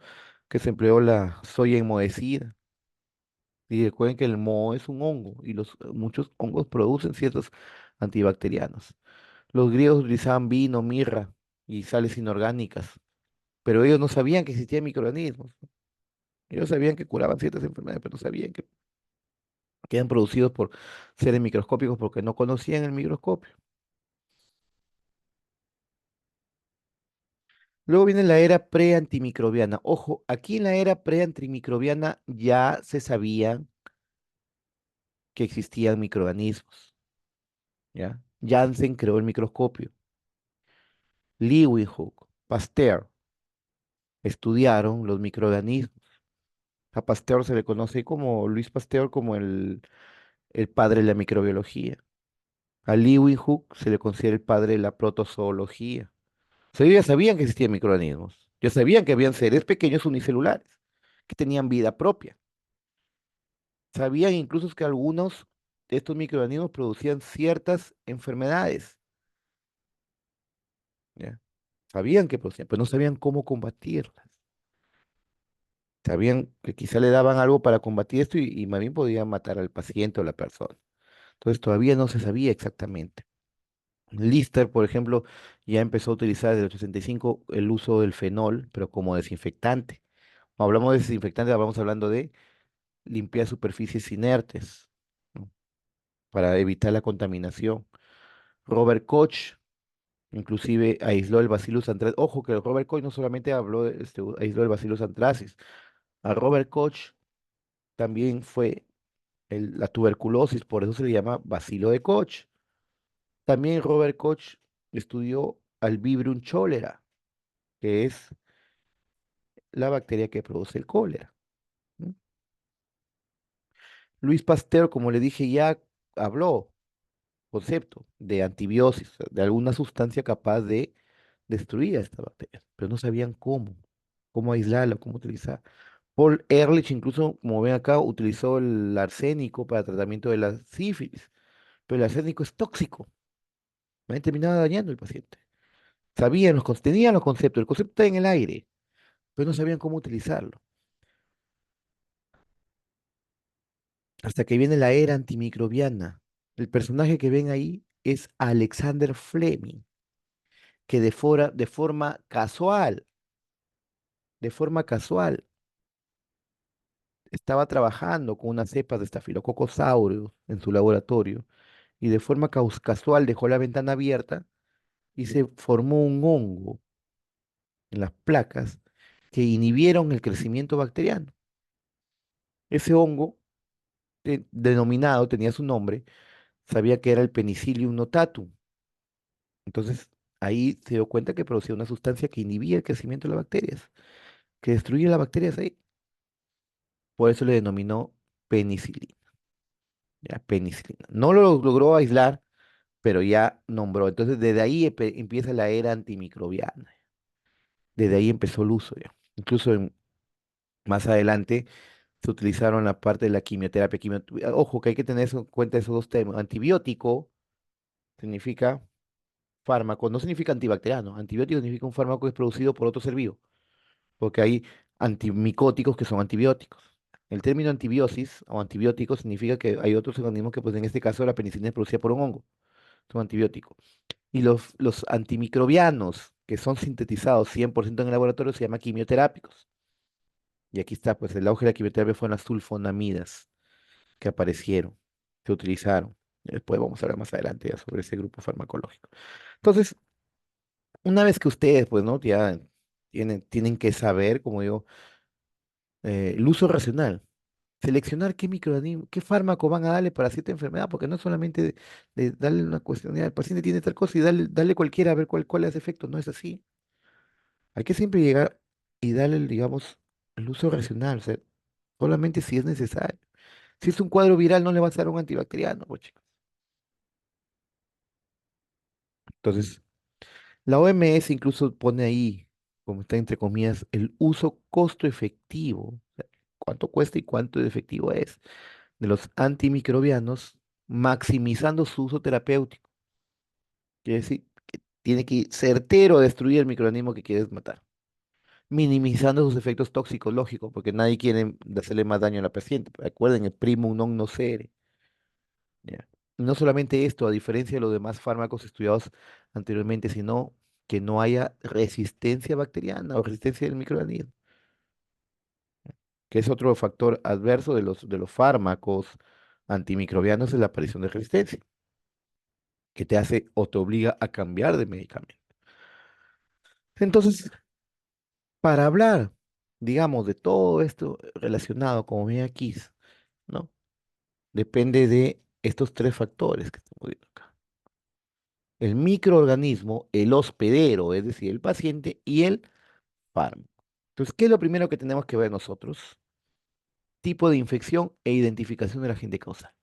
que se empleó la soya enmohecida. Y recuerden que el moho es un hongo y muchos hongos producen ciertos antibacterianos. Los griegos utilizaban vino, mirra y sales inorgánicas, pero ellos no sabían que existían microorganismos. Ellos sabían que curaban ciertas enfermedades, pero no sabían que eran producidos por seres microscópicos porque no conocían el microscopio. Luego viene la era pre-antimicrobiana. Ojo, aquí en la era pre-antimicrobiana ya se sabía que existían microorganismos, ¿ya? Janssen creó el microscopio. Leeuwenhoek, Pasteur estudiaron los microorganismos. A Pasteur se le conoce como Luis Pasteur como el padre de la microbiología. A Leeuwenhoek se le considera el padre de la protozoología. O sea, ellos ya sabían que existían microorganismos. Ya sabían que habían seres pequeños unicelulares que tenían vida propia. Sabían incluso que algunos de estos microorganismos producían ciertas enfermedades. ¿Ya? Sabían que producían, pero no sabían cómo combatirlas. Sabían que quizá le daban algo para combatir esto y más bien podían matar al paciente o la persona. Entonces todavía no se sabía exactamente. Lister, por ejemplo, ya empezó a utilizar desde el 85 el uso del fenol, pero como desinfectante. Cuando hablamos de desinfectante, vamos hablando de limpiar superficies inertes, ¿no? Para evitar la contaminación. Robert Koch inclusive aisló el Bacillus anthracis. Ojo que Robert Koch no solamente aisló el Bacillus anthracis. A Robert Koch también fue la tuberculosis, por eso se le llama bacilo de Koch. También Robert Koch estudió al Vibриум cholera, que es la bacteria que produce el cólera. ¿No? Luis Pasteur, como le dije, ya habló concepto de antibiosis, de alguna sustancia capaz de destruir a esta bacteria, pero no sabían cómo aislarla, cómo utilizar. Paul Ehrlich, incluso, como ven acá, utilizó el arsénico para tratamiento de la sífilis, pero el arsénico es tóxico, terminaba dañando al paciente. Tenían los conceptos, el concepto está en el aire, pero no sabían cómo utilizarlo. Hasta que viene la era antimicrobiana. El personaje que ven ahí es Alexander Fleming, que de forma casual, estaba trabajando con una cepa de Staphylococcus aureus en su laboratorio y de forma casual dejó la ventana abierta y se formó un hongo en las placas que inhibieron el crecimiento bacteriano. Ese hongo denominado, tenía su nombre, sabía que era el Penicillium notatum. Entonces, ahí se dio cuenta que producía una sustancia que inhibía el crecimiento de las bacterias, que destruía las bacterias ahí. Por eso le denominó penicilina, ya, penicilina. No lo logró aislar, pero ya nombró. Entonces, desde ahí empieza la era antimicrobiana. Desde ahí empezó el uso ya. Incluso más adelante se utilizaron la parte de la quimioterapia. Ojo, que hay que tener en cuenta esos dos términos. Antibiótico significa fármaco, no significa antibacteriano. Antibiótico significa un fármaco que es producido por otro ser vivo, porque hay antimicóticos que son antibióticos. El término antibiosis o antibiótico significa que hay otros organismos que, pues en este caso, la penicilina es producida por un hongo, son antibióticos. Y los antimicrobianos, que son sintetizados 100% en el laboratorio, se llaman quimioterápicos. Y aquí está, pues el auge de la quimioterapia fueron las sulfonamidas que aparecieron, se utilizaron. Después vamos a hablar más adelante ya sobre ese grupo farmacológico. Entonces, una vez que ustedes, pues, ¿no? Ya tienen que saber, como digo, el uso racional, seleccionar qué microorganismo, qué fármaco van a darle para cierta enfermedad, porque no es solamente de darle una cuestión, "Mira, el paciente tiene tal cosa y darle cualquiera a ver cuál le hace efecto", no es así. Hay que siempre llegar y darle, digamos, el uso racional, o sea, solamente si es necesario. Si es un cuadro viral, no le vas a dar un antibacteriano, pues, chicos. Entonces, la OMS incluso pone ahí, como está entre comillas, el uso costo efectivo. O sea, cuánto cuesta y cuánto de efectivo es de los antimicrobianos, maximizando su uso terapéutico. Quiere decir que tiene que ir certero a destruir el microorganismo que quieres matar, minimizando sus efectos tóxicos, lógico, porque nadie quiere hacerle más daño a la paciente. Recuerden, el primum non nocere. ¿Ya? Y no solamente esto, a diferencia de los demás fármacos estudiados anteriormente, sino que no haya resistencia bacteriana o resistencia del microorganismo, que es otro factor adverso de los fármacos antimicrobianos, es la aparición de resistencia, que te hace o te obliga a cambiar de medicamento. Entonces, para hablar, digamos, de todo esto relacionado, como ven aquí, ¿no? Depende de estos tres factores que estamos viendo acá: el microorganismo, el hospedero, es decir, el paciente, y el fármaco. Entonces, ¿qué es lo primero que tenemos que ver nosotros? Tipo de infección e identificación del agente causal.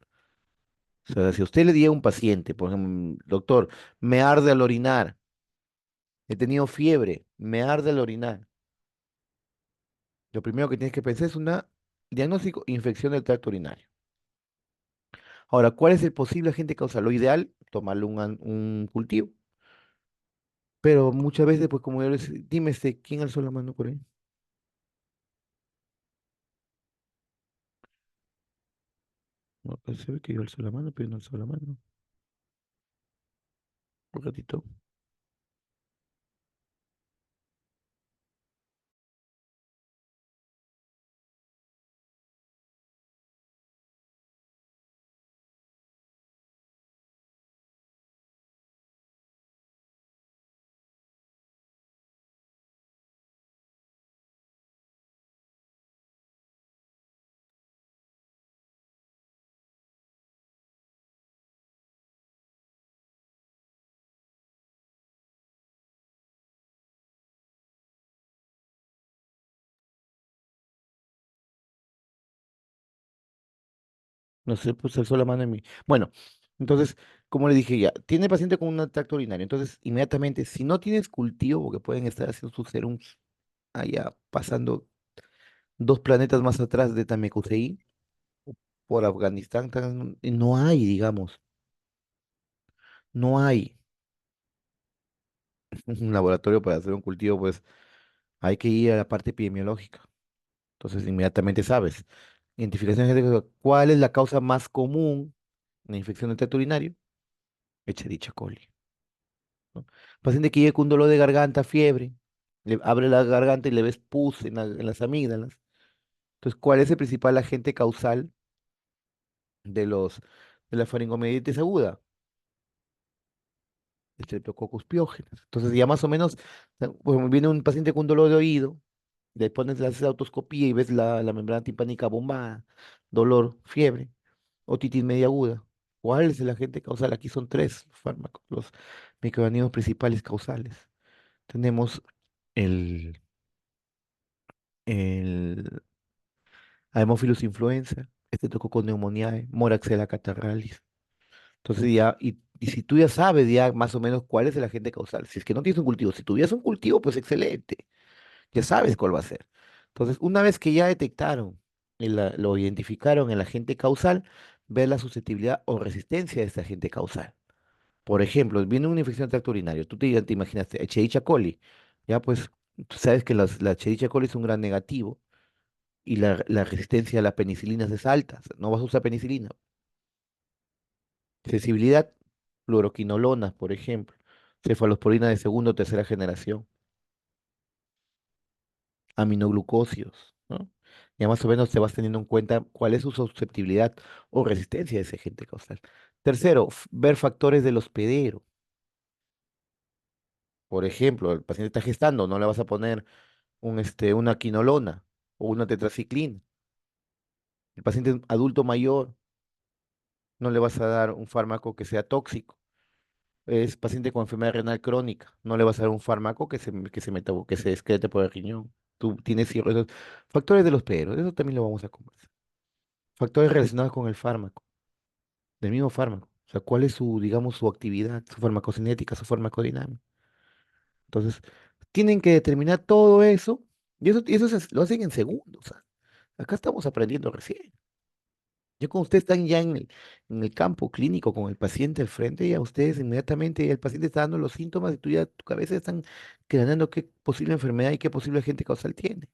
O sea, si usted le diga a un paciente, por ejemplo, doctor, me arde al orinar, he tenido fiebre, me arde al orinar, lo primero que tienes que pensar es una diagnóstico, infección del tracto urinario. Ahora, ¿cuál es el posible agente causal? Lo ideal, tomarle un cultivo. Pero muchas veces, pues como yo les, dime, ¿quién alzó la mano por ahí? No, pues se ve que yo alzó la mano, pero no alzó la mano. Un ratito. No sé, pues alzó la mano en mí. Bueno, entonces, como le dije ya, tiene paciente con un tracto urinario. Entonces, inmediatamente, si no tienes cultivo, porque pueden estar haciendo sus serums allá, pasando 2 planetas más atrás de Tamekuseí, por Afganistán, y no hay, digamos, no hay un laboratorio para hacer un cultivo, pues hay que ir a la parte epidemiológica. Entonces, inmediatamente sabes. Identificación genética, ¿cuál es la causa más común de infección del tracto urinario? Escherichia coli. ¿No? Paciente que llega con un dolor de garganta, fiebre, le abre la garganta y le ves pus en las amígdalas. Entonces, ¿cuál es el principal agente causal de de la faringomielitis aguda? Streptococcus pyogenes. Entonces, ya más o menos, pues, viene un paciente con dolor de oído, le pones la autoscopía y ves la membrana timpánica bombada, dolor, fiebre, otitis media aguda. ¿Cuál es el agente causal? Aquí son tres fármacos, los microorganismos principales causales. Tenemos el, el Haemophilus influenza, Streptococcus pneumoniae, Moraxella catarrhalis. Entonces ya, y si tú ya sabes ya más o menos cuál es el agente causal, si es que no tienes un cultivo, si tuvieras un cultivo, pues excelente, ya sabes cuál va a ser. Entonces, una vez que ya detectaron, lo identificaron el agente causal, ver la susceptibilidad o resistencia de este agente causal. Por ejemplo, viene una infección de tracto urinario, tú te imaginaste, Escherichia coli, ya pues, tú sabes que la Escherichia coli es un gran negativo y la resistencia a la penicilina es alta, no vas a usar penicilina. Sensibilidad, fluoroquinolonas, por ejemplo, cefalosporina de segunda o tercera generación, aminoglucósidos, ¿no? Ya más o menos te vas teniendo en cuenta cuál es su susceptibilidad o resistencia a ese agente causal. Tercero, ver factores del hospedero. Por ejemplo, el paciente está gestando, no le vas a poner una quinolona o una tetraciclina. El paciente es adulto mayor, no le vas a dar un fármaco que sea tóxico. Es paciente con enfermedad renal crónica, no le vas a dar un fármaco que se excrete por el riñón. Tú tienes esos factores de los peros, eso también lo vamos a conversar. Factores relacionados con el fármaco, del mismo fármaco. O sea, cuál es su, digamos, su actividad, su farmacocinética, su farmacodinámica. Entonces, tienen que determinar todo eso, y eso lo hacen en segundos. O sea, acá estamos aprendiendo recién. Ya cuando ustedes están ya en el campo clínico con el paciente al frente, ya ustedes inmediatamente, el paciente está dando los síntomas y tú ya, tu cabeza están creando qué posible enfermedad y qué posible agente causal tiene.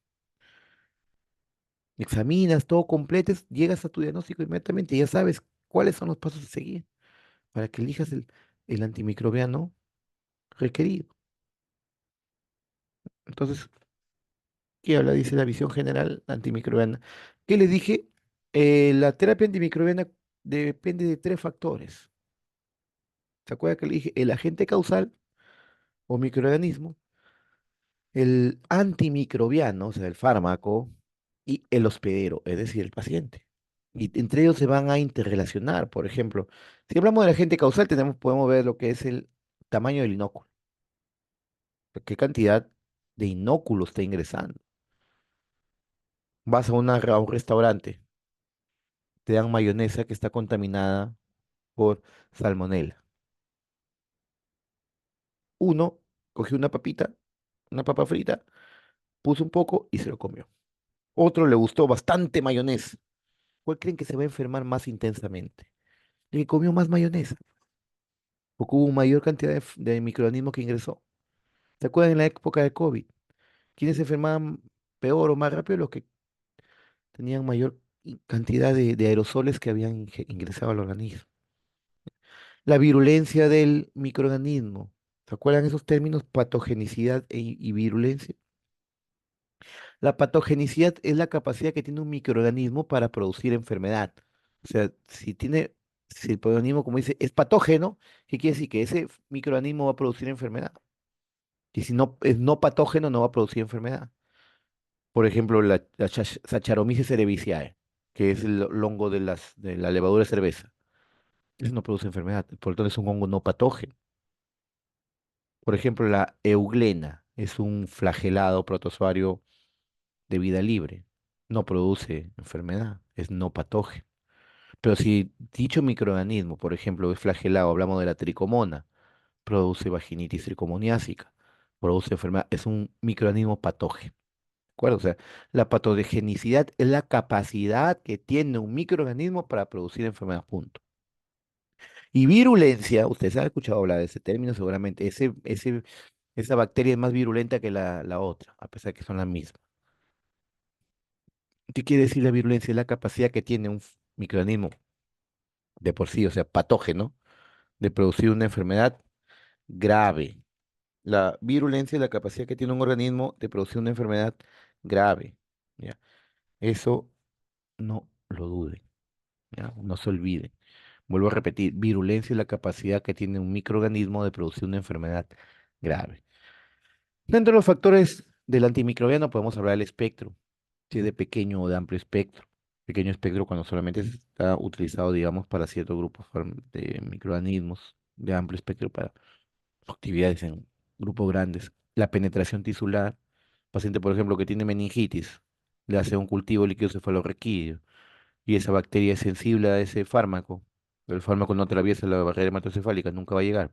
Examinas, todo completes, llegas a tu diagnóstico inmediatamente y ya sabes cuáles son los pasos a seguir para que elijas el antimicrobiano requerido. Entonces, ¿qué habla? Dice la visión general antimicrobiana. ¿Qué les dije? La terapia antimicrobiana depende de tres factores. ¿Se acuerda que le dije? El agente causal o microorganismo, el antimicrobiano, o sea, el fármaco, y el hospedero, es decir, el paciente. Y entre ellos se van a interrelacionar. Por ejemplo, si hablamos del agente causal, podemos ver lo que es el tamaño del inóculo, qué cantidad de inóculo está ingresando. Vas a un restaurante, te dan mayonesa que está contaminada por salmonela. Uno cogió una papita, una papa frita, puso un poco y se lo comió. Otro le gustó bastante mayonesa. ¿Cuál creen que se va a enfermar más intensamente? El que comió más mayonesa, porque hubo mayor cantidad de microorganismos que ingresó. ¿Se acuerdan en la época de COVID? ¿Quiénes se enfermaban peor o más rápido? Los que tenían mayor cantidad de aerosoles que habían ingresado al organismo. La virulencia del microorganismo. ¿Se acuerdan esos términos patogenicidad y virulencia? La patogenicidad es la capacidad que tiene un microorganismo para producir enfermedad. O sea, si el microorganismo, como dice, es patógeno, ¿qué quiere decir? Que ese microorganismo va a producir enfermedad. Y si no es no patógeno, no va a producir enfermedad. Por ejemplo, la Saccharomyces cerevisiae, que es el hongo de la levadura de cerveza. Eso no produce enfermedad, por lo tanto es un hongo no patógeno. Por ejemplo, la euglena es un flagelado protozoario de vida libre. No produce enfermedad, es no patógeno. Pero si dicho microorganismo, por ejemplo, es flagelado, hablamos de la tricomona, produce vaginitis tricomoniásica, produce enfermedad, es un microorganismo patógeno. ¿De acuerdo? O sea, la patogenicidad es la capacidad que tiene un microorganismo para producir enfermedad, punto. Y virulencia, ustedes han escuchado hablar de ese término seguramente, esa bacteria es más virulenta que la otra, a pesar que son las mismas. ¿Qué quiere decir la virulencia? Es la capacidad que tiene un microorganismo de por sí, o sea, patógeno, de producir una enfermedad grave. La virulencia es la capacidad que tiene un organismo de producir una enfermedad grave. ¿Ya? Eso no lo duden, ¿ya? No se olviden. Vuelvo a repetir, virulencia es la capacidad que tiene un microorganismo de producir una enfermedad grave. Dentro de los factores Del antimicrobiano podemos hablar del espectro, si es de pequeño o de amplio espectro. Pequeño espectro cuando solamente se está utilizado, digamos, para ciertos grupos de microorganismos, de amplio espectro para actividades en grupos grandes. La penetración tisular, paciente, por ejemplo, que tiene meningitis, le hace un cultivo líquido cefalorraquídeo y esa bacteria es sensible a ese fármaco, el fármaco no atraviesa la barrera hematocefálica, nunca va a llegar.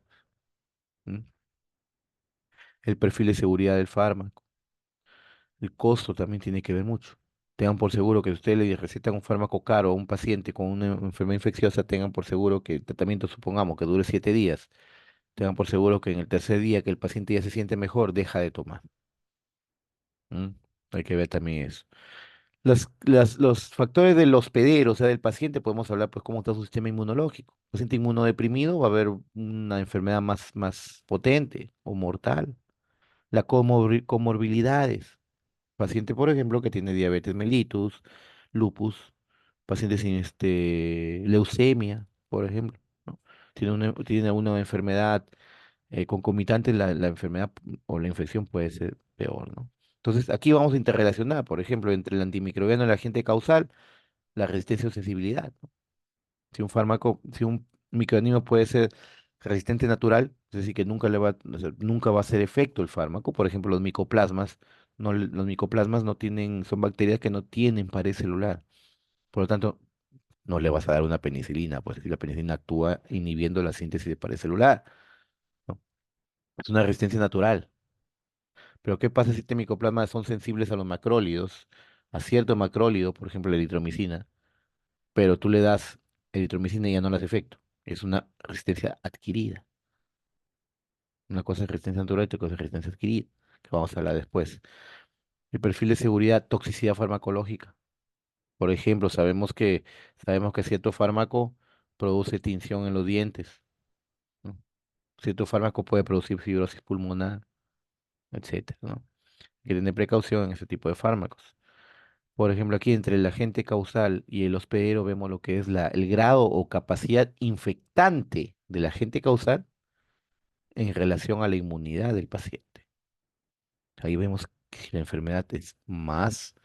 ¿M? El perfil de seguridad del fármaco, el costo también tiene que ver mucho. Tengan por seguro que si usted le receta un fármaco caro a un paciente con una enfermedad infecciosa, tengan por seguro que el tratamiento, supongamos, que dure 7 días, tengan por seguro que en el tercer día que el paciente ya se siente mejor, deja de tomar. ¿M? Hay que ver también eso. Los factores del hospedero, o sea, del paciente, podemos hablar pues cómo está su sistema inmunológico. Paciente inmunodeprimido va a haber una enfermedad más potente o mortal. Las comorbilidades. Paciente, por ejemplo, que tiene diabetes mellitus, lupus, paciente sin leucemia, por ejemplo, ¿no? Tiene una enfermedad concomitante, la enfermedad o la infección puede ser peor, ¿no? Entonces, aquí vamos a interrelacionar, por ejemplo, entre el antimicrobiano y el agente causal, la resistencia o sensibilidad, ¿no? Si un microorganismo puede ser resistente natural, es decir, que o sea, nunca va a hacer efecto el fármaco. Por ejemplo, los micoplasmas, los micoplasmas no tienen, son bacterias que no tienen pared celular. Por lo tanto, no le vas a dar una penicilina, pues si la penicilina actúa inhibiendo la síntesis de pared celular, ¿no? Es una resistencia natural. Pero ¿qué pasa si este micoplasmas son sensibles a los macrólidos, a cierto macrólido, por ejemplo, la eritromicina? Pero tú le das eritromicina y ya no le hace efecto. Es una resistencia adquirida. Una cosa es resistencia natural y otra cosa es resistencia adquirida, que vamos a hablar después. El perfil de seguridad, toxicidad farmacológica. Por ejemplo, sabemos que cierto fármaco produce tinción en los dientes, ¿no? Cierto fármaco puede producir fibrosis pulmonar, etcétera, ¿no? Hay que tener precaución en ese tipo de fármacos. Por ejemplo, aquí entre el agente causal y el hospedero vemos lo que es el grado o capacidad infectante del agente causal en relación a la inmunidad del paciente. Ahí vemos que si la enfermedad es más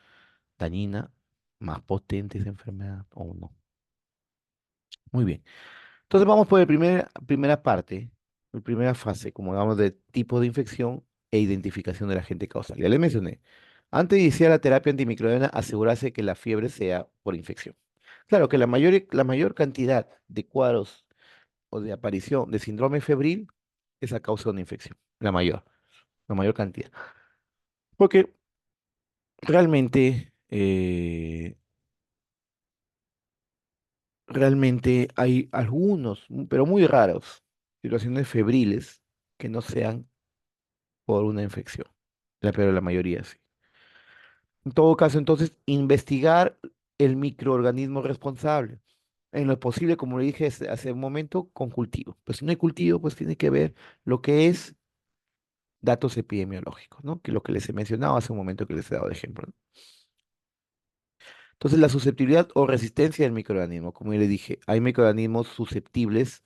dañina, más potente esa enfermedad o no. Muy bien. Entonces vamos por primera parte, la primera fase, como hablamos de tipo de infección e identificación del agente causal. Ya le mencioné. Antes de iniciar la terapia antimicrobiana, asegurarse que la fiebre sea por infección. Claro que la mayor cantidad de cuadros o de aparición de síndrome febril es a causa de una infección. La mayor cantidad. Porque realmente hay algunos, pero muy raros, situaciones febriles que no sean por una infección. Pero la mayoría sí. En todo caso, entonces, investigar el microorganismo responsable. En lo posible, como le dije hace un momento, con cultivo. Pues si no hay cultivo, pues tiene que ver lo que es datos epidemiológicos, ¿no? Que lo que les he mencionado hace un momento que les he dado de ejemplo, ¿no? Entonces, la susceptibilidad o resistencia del microorganismo, como yo le dije, hay microorganismos susceptibles,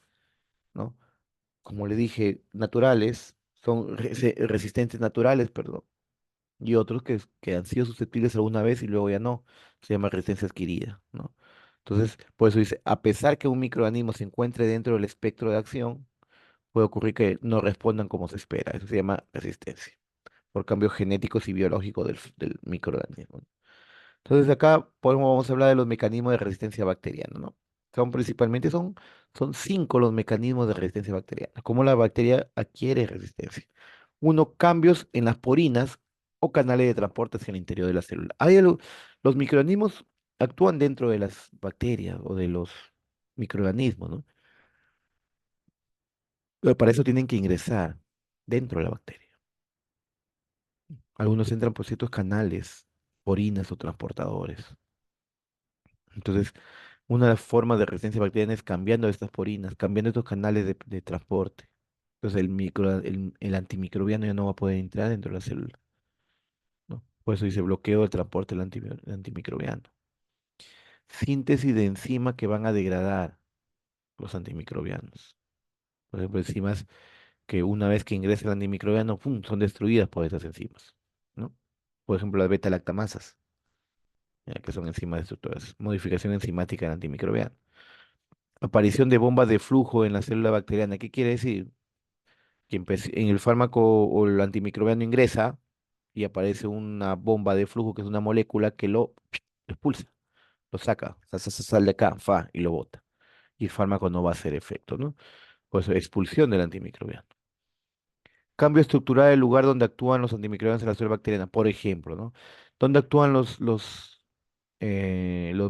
¿no? Como le dije, naturales, son resistentes naturales, perdón, y otros que han sido susceptibles alguna vez y luego ya no, se llama resistencia adquirida, ¿no? Entonces, por eso dice, a pesar que un microorganismo se encuentre dentro del espectro de acción, puede ocurrir que no respondan como se espera, eso se llama resistencia, por cambios genéticos y biológicos del microorganismo. Entonces acá vamos a hablar de los mecanismos de resistencia bacteriana, ¿no? Son 5 los mecanismos de resistencia bacteriana. ¿Cómo la bacteria adquiere resistencia? Uno, cambios en las porinas o canales de transporte hacia el interior de la célula. Los microorganismos actúan dentro de las bacterias o de los microorganismos, ¿no? Pero para eso tienen que ingresar dentro de la bacteria. Algunos entran por ciertos canales, porinas o transportadores. Entonces, una de las formas de resistencia bacteriana es cambiando estas porinas, cambiando estos canales de transporte. Entonces, el antimicrobiano ya no va a poder entrar dentro de la célula, ¿no? Por eso dice bloqueo del transporte del antimicrobiano. Síntesis de enzimas que van a degradar los antimicrobianos. Por ejemplo, enzimas que una vez que ingresa el antimicrobiano, ¡pum!, son destruidas por estas enzimas, ¿no? por ejemplo, las beta-lactamasas, ya, que son enzimas destructoras, modificación enzimática del antimicrobiano. Aparición de bombas de flujo en la célula bacteriana. ¿Qué quiere decir? Que en el fármaco o el antimicrobiano ingresa y aparece una bomba de flujo, que es una molécula que lo expulsa, lo saca, sale de acá, fa, y lo bota. Y el fármaco no va a hacer efecto, ¿no? Pues expulsión del antimicrobiano. Cambio estructural del lugar donde actúan los antimicrobianos en la célula bacteriana, por ejemplo, ¿no? ¿Dónde actúan los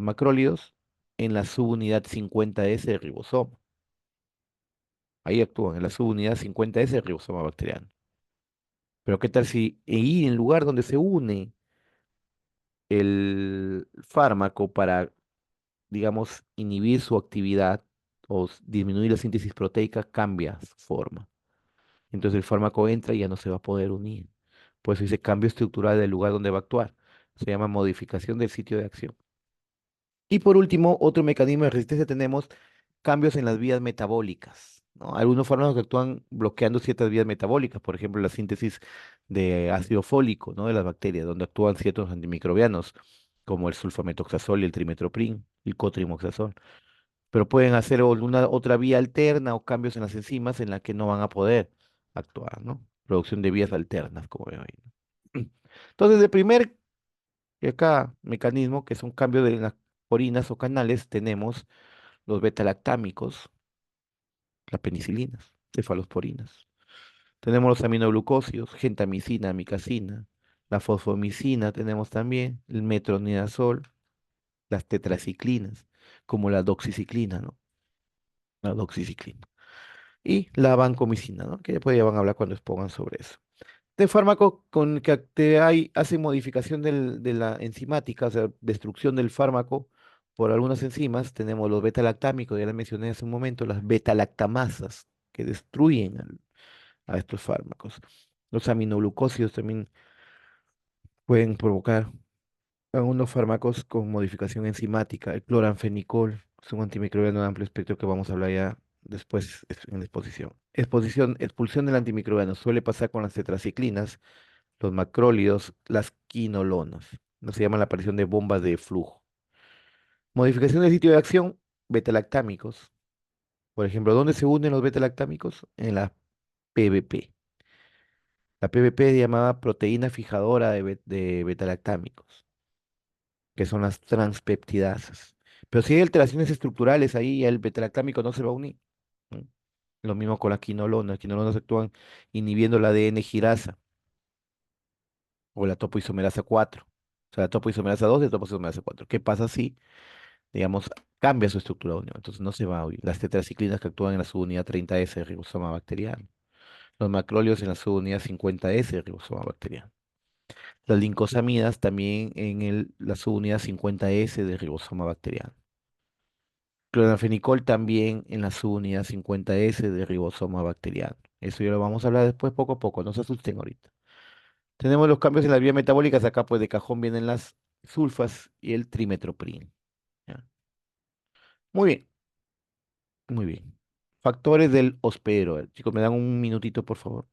macrólidos? En la subunidad 50S del ribosoma. Ahí actúan, en la subunidad 50S del ribosoma bacteriano. Pero ¿qué tal si ahí en el lugar donde se une el fármaco para, digamos, inhibir su actividad o disminuir la síntesis proteica, cambia su forma? Entonces el fármaco entra y ya no se va a poder unir. Por eso dice cambio estructural del lugar donde va a actuar. Se llama modificación del sitio de acción. Y por último, otro mecanismo de resistencia tenemos cambios en las vías metabólicas, ¿no? Algunos fármacos que actúan bloqueando ciertas vías metabólicas, por ejemplo, la síntesis de ácido fólico, ¿no? De las bacterias, donde actúan ciertos antimicrobianos, como el sulfamethoxazol y el trimetoprim, el cotrimoxazol. Pero pueden hacer una otra vía alterna o cambios en las enzimas en la que no van a poder actuar, ¿no? Producción de vías alternas, como veo ahí, ¿no? Entonces, el primer acá mecanismo, que es un cambio de las porinas o canales, tenemos los betalactámicos, las penicilinas, cefalosporinas. Tenemos los aminoglucósidos, gentamicina, amicacina, la fosfomicina, tenemos también el metronidazol, las tetraciclinas, como la doxiciclina, ¿no? La doxiciclina. Y la vancomicina, ¿no? Que después ya van a hablar cuando expongan sobre eso. De fármaco con que hace modificación de la enzimática, o sea, destrucción del fármaco por algunas enzimas, tenemos los beta-lactámicos, ya les mencioné hace un momento, las beta-lactamasas, que destruyen a estos fármacos. Los aminoglucósidos también pueden provocar algunos fármacos con modificación enzimática. El cloranfenicol es un antimicrobiano de amplio espectro que vamos a hablar ya después en la exposición. Expulsión del antimicrobiano suele pasar con las tetraciclinas, los macrólidos, las quinolonas. No se llama la aparición de bombas de flujo. Modificación del sitio de acción, betalactámicos. Por ejemplo, ¿dónde se unen los betalactámicos? En la PBP. La PBP es llamada proteína fijadora de betalactámicos, que son las transpeptidasas. Pero si hay alteraciones estructurales ahí, el betalactámico no se va a unir, ¿no? Lo mismo con las quinolonas. Las quinolonas actúan inhibiendo la ADN girasa o la topoisomerasa 4. O sea, la topoisomerasa 2 y la topoisomerasa 4. ¿Qué pasa si, digamos, cambia su estructura de unión? Entonces no se va a unir. Las tetraciclinas que actúan en la subunidad 30S del ribosoma bacteriano. Los macrólidos en la subunidad 50S del ribosoma bacteriano. Las lincosamidas también en la subunidad 50S del ribosoma bacteriano. Cloranfenicol también en la subunidad 50S del ribosoma bacteriano. Eso ya lo vamos a hablar después poco a poco, no se asusten ahorita. Tenemos los cambios en las vías metabólicas, acá pues de cajón vienen las sulfas y el trimetoprim. ¿Ya? Muy bien, muy bien. Factores del hospedero. Chicos, me dan un minutito, por favor.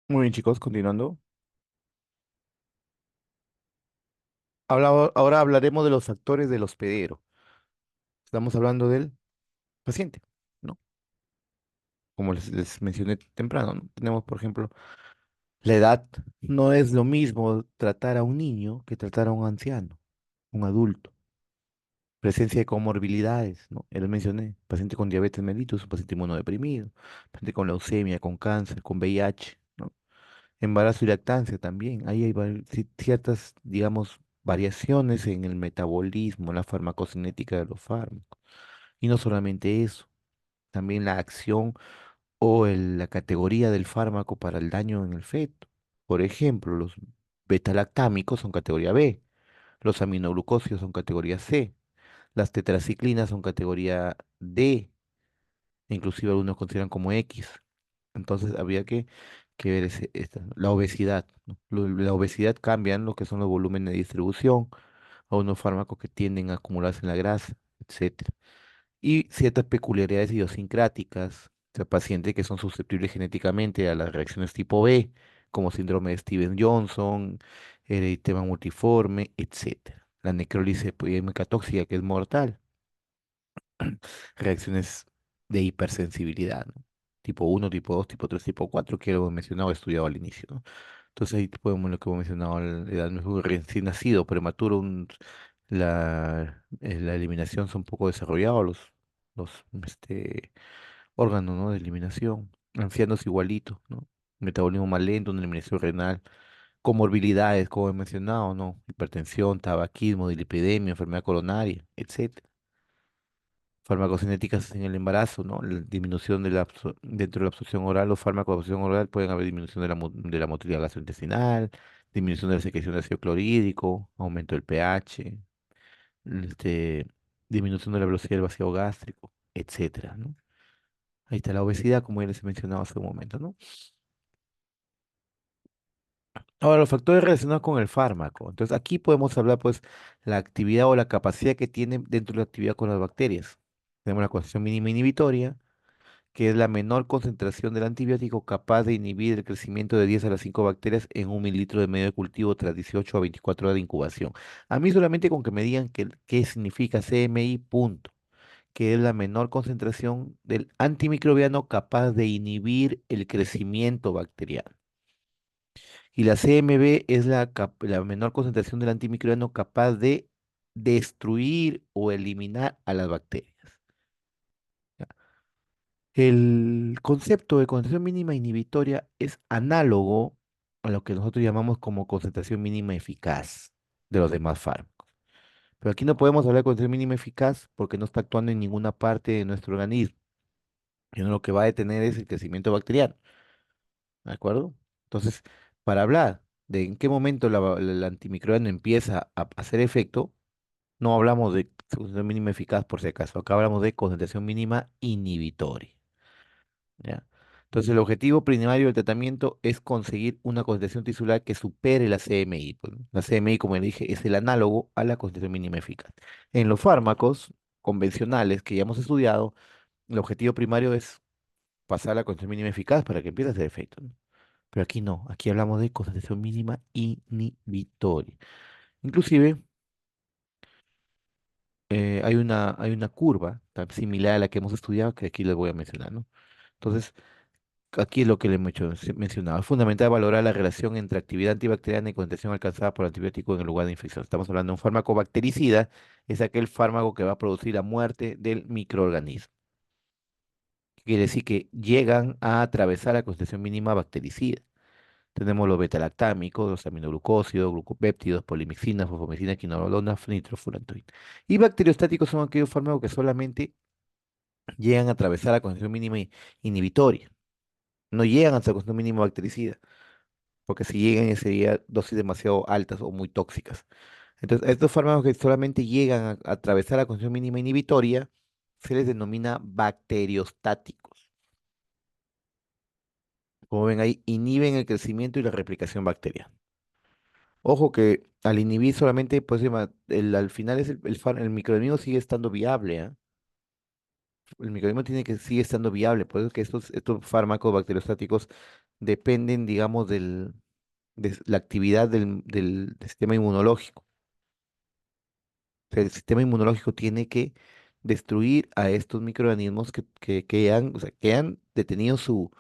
Muy bien, chicos, continuando. Ahora hablaremos de los factores del hospedero. Estamos hablando del paciente, ¿no? Como les mencioné temprano, ¿no? Tenemos, por ejemplo, la edad. No es lo mismo tratar a un niño que tratar a un anciano, un adulto. Presencia de comorbilidades, ¿no? Ya les mencioné, paciente con diabetes mellitus, un paciente inmunodeprimido, paciente con leucemia, con cáncer, con VIH, ¿no? Embarazo y lactancia también. Ahí hay ciertas, digamos, variaciones en el metabolismo, la farmacocinética de los fármacos. Y no solamente eso, también la acción o la categoría del fármaco para el daño en el feto. Por ejemplo, los betalactámicos son categoría B, los aminoglucósidos son categoría C, las tetraciclinas son categoría D, inclusive algunos consideran como X. Entonces habría que ver la obesidad, ¿no? La obesidad cambia en lo que son los volúmenes de distribución, a unos fármacos que tienden a acumularse en la grasa, etcétera. Y ciertas peculiaridades idiosincráticas de pacientes que son susceptibles genéticamente a las reacciones tipo B, como síndrome de Stevens-Johnson, eritema multiforme, etcétera. La necrólisis epidémica tóxica que es mortal, reacciones de hipersensibilidad, ¿no? Tipo uno, tipo 2, tipo 3, tipo 4, que lo he mencionado, he estudiado al inicio, ¿no? Entonces ahí podemos lo que hemos mencionado, la edad mejor recién nacido, prematuro, la eliminación son poco desarrollados los órganos, ¿no? De eliminación. Ancianos igualitos, ¿no? Metabolismo más lento, una eliminación renal, comorbilidades, como he mencionado, ¿no? Hipertensión, tabaquismo, dislipidemia, enfermedad coronaria, etcétera. Farmacocinéticas en el embarazo, ¿no? La disminución dentro de la absorción oral, los fármacos de absorción oral pueden haber disminución de la motilidad gastrointestinal, disminución de la secreción de ácido clorhídrico, aumento del pH, este, disminución de la velocidad del vacío gástrico, etcétera, ¿no? Ahí está la obesidad, como ya les he mencionado hace un momento, ¿no? Ahora, los factores relacionados con el fármaco. Entonces, aquí podemos hablar, pues, la actividad o la capacidad que tiene dentro de la actividad con las bacterias. Tenemos la concentración mínima inhibitoria, que es la menor concentración del antibiótico capaz de inhibir el crecimiento de 10 a las 5 bacterias en un mililitro de medio de cultivo tras 18 a 24 horas de incubación. A mí solamente con que me digan qué significa CMI, punto, que es la menor concentración del antimicrobiano capaz de inhibir el crecimiento bacteriano. Y la CMB es la menor concentración del antimicrobiano capaz de destruir o eliminar a las bacterias. El concepto de concentración mínima inhibitoria es análogo a lo que nosotros llamamos como concentración mínima eficaz de los demás fármacos. Pero aquí no podemos hablar de concentración mínima eficaz porque no está actuando en ninguna parte de nuestro organismo. Y lo que va a detener es el crecimiento bacteriano. ¿De acuerdo? Entonces, para hablar de en qué momento el antimicrobiano empieza a hacer efecto, no hablamos de concentración mínima eficaz por si acaso. Acá hablamos de concentración mínima inhibitoria. ¿Ya? Entonces, el objetivo primario del tratamiento es conseguir una concentración tisular que supere la CMI, pues, ¿no? La CMI, como le dije, es el análogo a la concentración mínima eficaz. En los fármacos convencionales que ya hemos estudiado, el objetivo primario es pasar la concentración mínima eficaz para que empiece a hacer efecto, ¿no? Pero aquí no, aquí hablamos de concentración mínima inhibitoria. Inclusive, hay una curva tan similar a la que hemos estudiado que aquí les voy a mencionar, ¿no? Entonces, aquí es lo que le he mencionado. Es fundamental valorar la relación entre actividad antibacteriana y concentración alcanzada por antibiótico en el lugar de infección. Estamos hablando de un fármaco bactericida, es aquel fármaco que va a producir la muerte del microorganismo. Quiere decir que llegan a atravesar la concentración mínima bactericida. Tenemos los betalactámicos, los aminoglucósidos, glucopéptidos, polimixinas, fosfomicina, quinolona, nitrofurantoína. Y bacteriostáticos son aquellos fármacos que solamente llegan a atravesar la concentración mínima inhibitoria. No llegan hasta la concentración mínima bactericida, porque si llegan ya serían dosis demasiado altas o muy tóxicas. Entonces, a estos fármacos que solamente llegan a atravesar la concentración mínima inhibitoria se les denomina bacteriostáticos. Como ven ahí, inhiben el crecimiento y la replicación bacteriana. Ojo que al inhibir solamente, pues al final es el microorganismo sigue estando viable, ¿ah? El microorganismo sigue estando viable, por eso es que estos fármacos bacteriostáticos dependen, digamos, de la actividad del sistema inmunológico. O sea, el sistema inmunológico tiene que destruir a estos microorganismos o sea, que han detenido su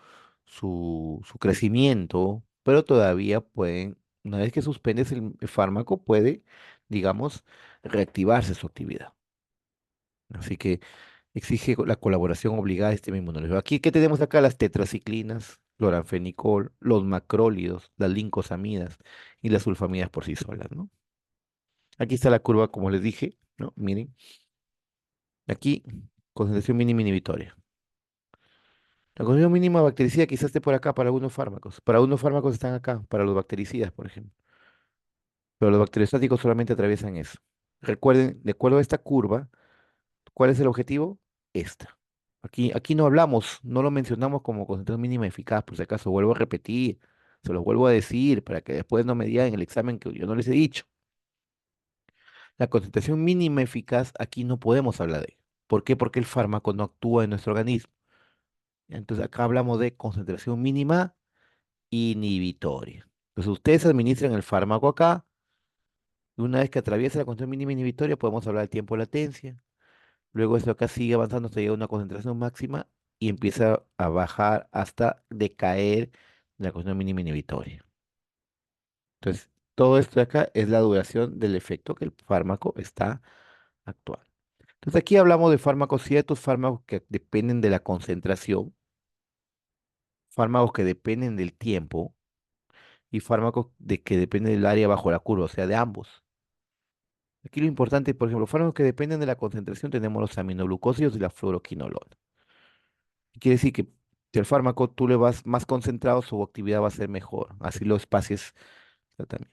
crecimiento, pero todavía pueden, una vez que suspendes el fármaco, puede, digamos, reactivarse su actividad. Así que exige la colaboración obligada del sistema inmunológico. Aquí, ¿qué tenemos acá? Las tetraciclinas, cloranfenicol, los macrólidos, las lincosamidas y las sulfamidas por sí solas, ¿no? Aquí está la curva, como les dije, ¿no? Miren, aquí, concentración mínima inhibitoria. La concentración mínima bactericida quizás esté por acá para algunos fármacos. Para algunos fármacos están acá, para los bactericidas, por ejemplo. Pero los bacteriostáticos solamente atraviesan eso. Recuerden, de acuerdo a esta curva, ¿cuál es el objetivo? Esta. Aquí no hablamos, no lo mencionamos como concentración mínima eficaz, por si acaso vuelvo a repetir, se los vuelvo a decir para que después no me digan en el examen que yo no les he dicho. La concentración mínima eficaz aquí no podemos hablar de ella. ¿Por qué? Porque el fármaco no actúa en nuestro organismo. Entonces acá hablamos de concentración mínima inhibitoria. Entonces ustedes administran el fármaco acá, y una vez que atraviesa la concentración mínima inhibitoria podemos hablar del tiempo de latencia. Luego esto acá sigue avanzando hasta llegar a una concentración máxima y empieza a bajar hasta decaer la concentración mínima inhibitoria. Entonces, todo esto de acá es la duración del efecto que el fármaco está actuando. Entonces, aquí hablamos de fármacos, ciertos fármacos que dependen de la concentración, fármacos que dependen del tiempo y fármacos que dependen del área bajo la curva, o sea, de ambos. Aquí lo importante, por ejemplo, fármacos que dependen de la concentración tenemos los aminoglucósidos y la fluoroquinolona. Quiere decir que si el fármaco tú le vas más concentrado, su actividad va a ser mejor. Así lo espacios también.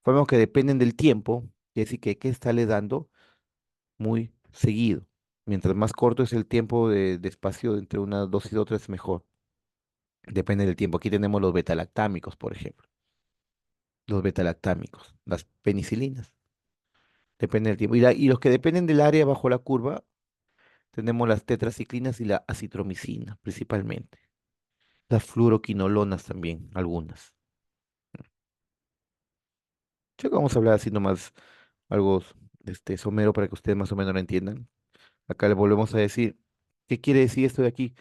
Fármacos que dependen del tiempo, quiere decir que hay que estarle dando muy seguido. Mientras más corto es el tiempo de espacio entre una dosis y otra, es mejor. Depende del tiempo. Aquí tenemos los betalactámicos, por ejemplo. Los betalactámicos, las penicilinas. Depende del tiempo. Y los que dependen del área bajo la curva, tenemos las tetraciclinas y la acitromicina, principalmente. Las fluoroquinolonas también, algunas. Creo que vamos a hablar así nomás algo somero para que ustedes más o menos lo entiendan. Acá le volvemos a decir, ¿qué quiere decir esto de aquí?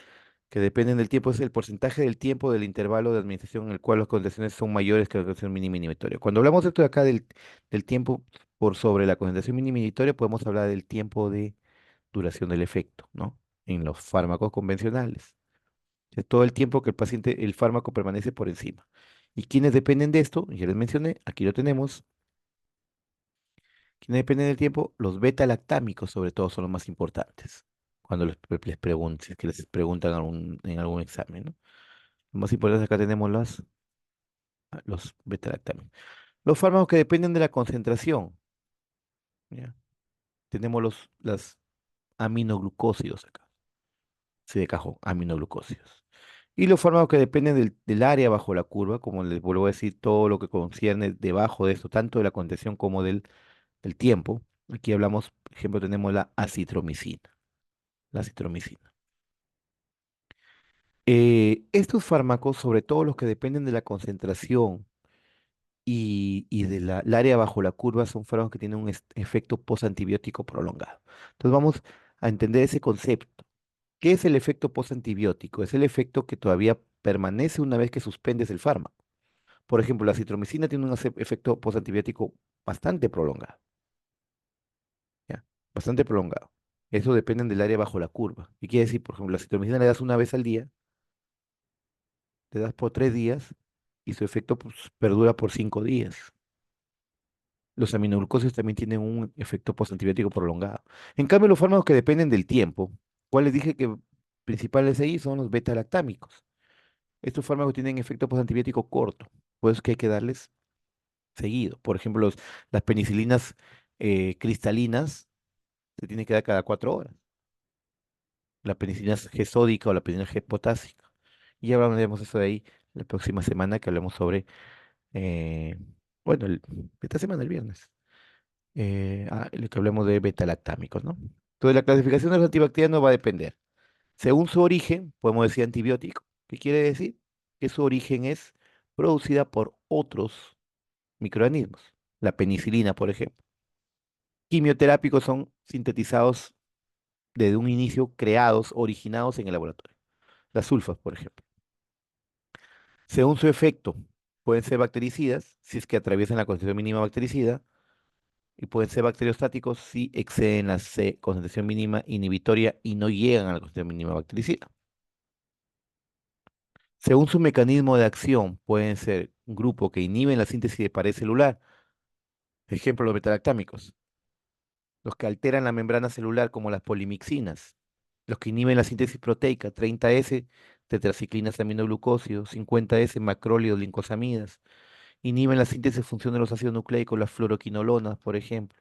Que dependen del tiempo, es el porcentaje del tiempo del intervalo de administración en el cual las concentraciones son mayores que la concentración mínima inhibitoria. Cuando hablamos de esto de acá del tiempo por sobre la concentración mínima inhibitoria, podemos hablar del tiempo de duración del efecto, ¿no? En los fármacos convencionales. Es todo el tiempo que el fármaco permanece por encima. ¿Y quiénes dependen de esto? Ya les mencioné, aquí lo tenemos. ¿Quiénes dependen del tiempo? Los beta-lactámicos, sobre todo, son los más importantes. Cuando les pregunten, si es que les preguntan en algún examen, ¿no? Los más importantes acá tenemos los beta-lactámicos. Los fármacos que dependen de la concentración, ¿ya? Tenemos las aminoglucósidos acá. Sí, de cajón, aminoglucósidos. Y los fármacos que dependen del área bajo la curva, como les vuelvo a decir, todo lo que concierne debajo de esto, tanto de la concentración como del tiempo. Aquí hablamos, por ejemplo, tenemos la acitromicina. La citromicina. Estos fármacos, sobre todo los que dependen de la concentración y del área bajo la curva, son fármacos que tienen un efecto postantibiótico prolongado. Entonces vamos a entender ese concepto. ¿Qué es el efecto postantibiótico? Es el efecto que todavía permanece una vez que suspendes el fármaco. Por ejemplo, la citromicina tiene un efecto postantibiótico bastante prolongado, ¿ya? Bastante prolongado. Eso depende del área bajo la curva. ¿Qué quiere decir? Por ejemplo, la citromicina le das una vez al día, te das por 3 días y su efecto pues, perdura por 5 días. Los aminoglucósidos también tienen un efecto postantibiótico prolongado. En cambio, los fármacos que dependen del tiempo, ¿cuáles dije que principales ahí son los beta-lactámicos? Estos fármacos tienen efecto postantibiótico corto, por eso es que hay que darles seguido. Por ejemplo, las penicilinas cristalinas se tienen que dar cada 4 horas. La penicilina G sódica o la penicilina G potásica. Y ya hablaremos eso de ahí la próxima semana que hablemos sobre eh, bueno, esta semana, el viernes, lo que hablemos de betalactámicos, ¿no? Entonces, la clasificación de los antibacterianos va a depender. Según su origen, podemos decir antibiótico. ¿Qué quiere decir? que su origen es producida por otros microorganismos. La penicilina, por ejemplo. Quimioterápicos son sintetizados desde un inicio, creados, originados en el laboratorio. Las sulfas, por ejemplo. Según su efecto, pueden ser bactericidas si es que atraviesan la concentración mínima bactericida y pueden ser bacteriostáticos si exceden la concentración mínima inhibitoria y no llegan a la concentración mínima bactericida. Según su mecanismo de acción, pueden ser un grupo que inhiben la síntesis de pared celular, ejemplo, los betalactámicos, los que alteran la membrana celular como las polimixinas, los que inhiben la síntesis proteica, 30S, tetraciclinas aminoglucósidos, 50S, macrólidos, lincosamidas, inhiben la síntesis de función de los ácidos nucleicos, las fluoroquinolonas, por ejemplo,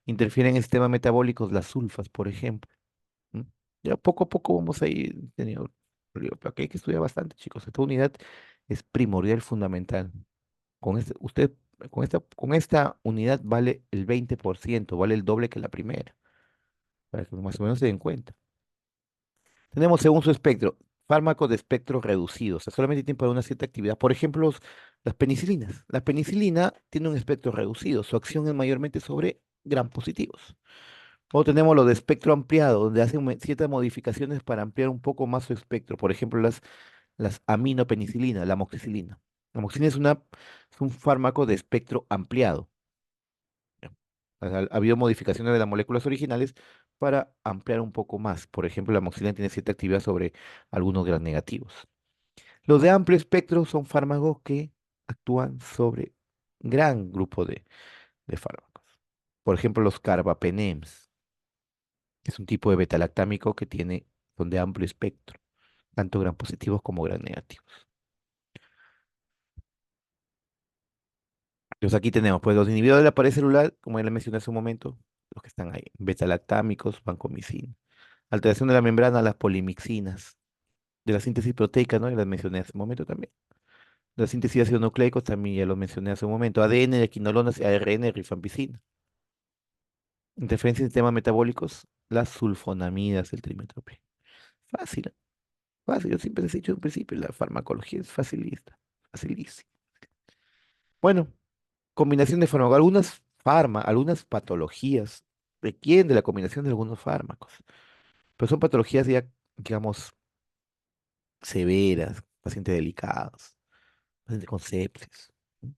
interfieren en el sistema metabólico, las sulfas, por ejemplo. ¿M? Ya poco a poco vamos a ir teniendo, pero aquí hay que estudiar bastante, chicos. Esta unidad es primordial, fundamental. Usted, con esta unidad vale el 20%, vale el doble que la primera, para que más o menos se den cuenta. Tenemos según su espectro, fármacos de espectro reducido, o sea, solamente tienen para una cierta actividad. Por ejemplo, las penicilinas. La penicilina tiene un espectro reducido, su acción es mayormente sobre gram positivos. Luego tenemos los de espectro ampliado, donde hacen ciertas modificaciones para ampliar un poco más su espectro. Por ejemplo, las aminopenicilina, la amoxicilina. La amoxicilina es un fármaco de espectro ampliado. ¿Ya? Ha habido modificaciones de las moléculas originales para ampliar un poco más. Por ejemplo, la amoxicilina tiene cierta actividad sobre algunos gram negativos. Los de amplio espectro son fármacos que actúan sobre gran grupo de fármacos. Por ejemplo, los carbapenems, que es un tipo de betalactámico que son de amplio espectro, tanto gram positivos como gram negativos. Entonces aquí tenemos pues los inhibidores de la pared celular, como ya le mencioné hace un momento, los que están ahí, betalactámicos, vancomicina. Alteración de la membrana, las polimixinas. De la síntesis proteica, ¿no? Ya las mencioné hace un momento también. De la síntesis de ácidos nucleicos también ya lo mencioné hace un momento. ADN de quinolonas y ARN de rifampicina. Interferencia en sistemas metabólicos, las sulfonamidas, el trimetope. Fácil, fácil. Yo siempre les he dicho en principio, la farmacología es facilista, facilísima. Bueno, combinación de fármacos. Algunas patologías requieren de la combinación de algunos fármacos, pero son patologías ya, digamos, severas, pacientes delicados, pacientes con sepsis. ¿No?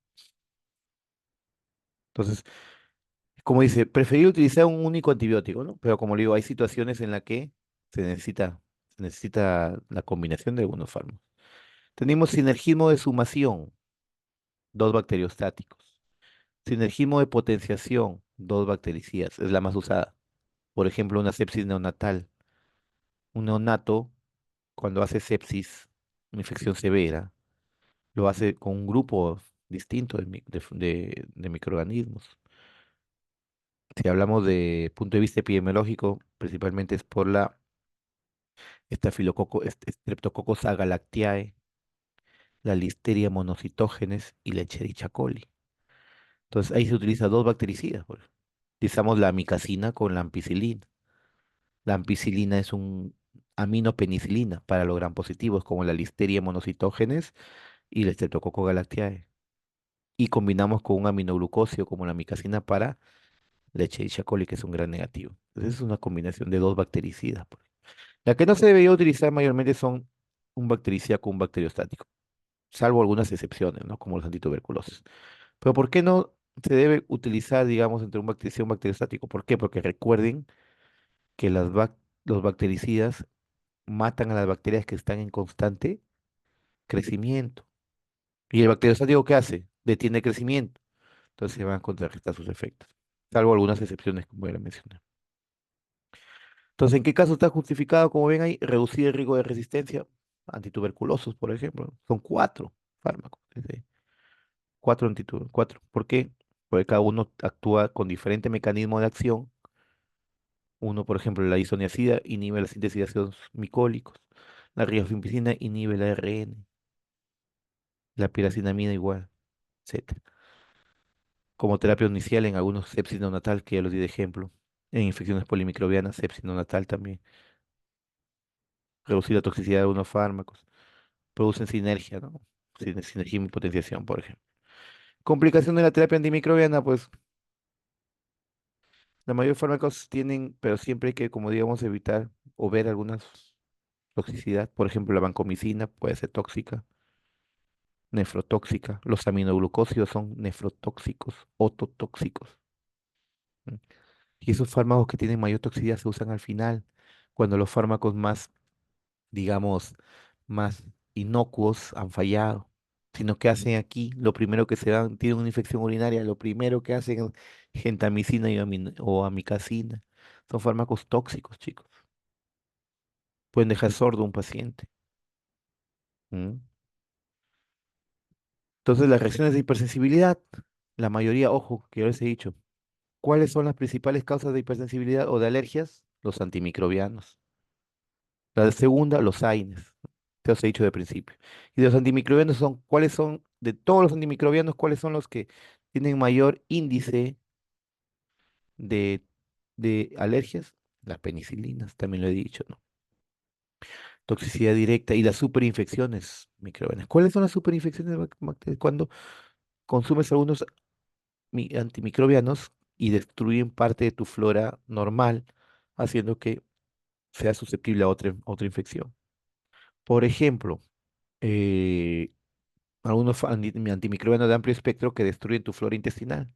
Entonces, como dice, preferir utilizar un único antibiótico, ¿no? Pero como le digo, hay situaciones en las que se necesita la combinación de algunos fármacos. Tenemos sinergismo de sumación, dos bacteriostáticos. Sinergismo de potenciación, dos bactericidas, es la más usada. Por ejemplo, una sepsis neonatal. Un neonato, cuando hace sepsis, una infección severa, lo hace con un grupo distinto de microorganismos. Si hablamos de punto de vista epidemiológico, principalmente es por la Streptococcus agalactiae, la Listeria monocytogenes y la Escherichia coli. Entonces ahí se utiliza dos bactericidas. Pues. Utilizamos la amicacina con la ampicilina. La ampicilina es un aminopenicilina para los gram positivos, como la Listeria monocytogenes y la Streptococcus galactiae. Y combinamos con un aminoglucósido como la amicacina para la Escherichia coli, que es un gran negativo. Entonces es una combinación de dos bactericidas. Pues. La que no se debería utilizar mayormente son un bactericida con un bacteriostático, salvo algunas excepciones, ¿no? Como los antituberculosis. Pero ¿por qué no se debe utilizar, digamos, entre un bactericida y un bacteriostático? ¿Por qué? Porque recuerden que los bactericidas matan a las bacterias que están en constante crecimiento. ¿Y el bacteriostático qué hace? Detiene el crecimiento. Entonces se van a contrarrestar sus efectos, salvo algunas excepciones, como ya la mencioné. Entonces, ¿en qué caso está justificado, como ven ahí, reducir el riesgo de resistencia? Antituberculosos, por ejemplo. Son cuatro fármacos. Cuatro. ¿Por qué? Porque cada uno actúa con diferente mecanismo de acción. Uno, por ejemplo, la isoniazida inhibe la síntesis de ácidos micólicos. La rifampicina inhibe la ARN. La piracinamida igual, etcétera. Como terapia inicial en algunos sepsis neonatal, que ya los di de ejemplo. En infecciones polimicrobianas, sepsis neonatal también. Reducir la toxicidad de algunos fármacos. producen sinergia, ¿no? Sinergia y potenciación, por ejemplo. Complicación de la terapia antimicrobiana, pues la mayoría de fármacos tienen, pero siempre hay que, como digamos, evitar o ver algunas toxicidad. Por ejemplo, la vancomicina puede ser tóxica, nefrotóxica. Los aminoglucósidos son nefrotóxicos, ototóxicos. ¿M? Y esos fármacos que tienen mayor toxicidad se usan al final, cuando los fármacos más, digamos, más inocuos han fallado. Sino que hacen aquí, lo primero que se dan, tienen una infección urinaria, lo primero que hacen es gentamicina o amicacina. Son fármacos tóxicos, chicos. Pueden dejar sordo a un paciente. ¿M? Entonces, las reacciones de hipersensibilidad, la mayoría, ojo, que yo les he dicho, ¿cuáles son las principales causas de hipersensibilidad o de alergias? Los antimicrobianos. La segunda, los AINES. Te os he dicho de principio. Y de los antimicrobianos son, ¿cuáles son, de todos los antimicrobianos, cuáles son los que tienen mayor índice de, de alergias? Las penicilinas, también lo he dicho, ¿no? Toxicidad directa y las superinfecciones microbianas. ¿Cuáles son las superinfecciones bacterianas? Cuando consumes algunos antimicrobianos y destruyen parte de tu flora normal, haciendo que sea susceptible a otra infección. Por ejemplo, eh, algunos antimicrobianos de amplio espectro que destruyen tu flora intestinal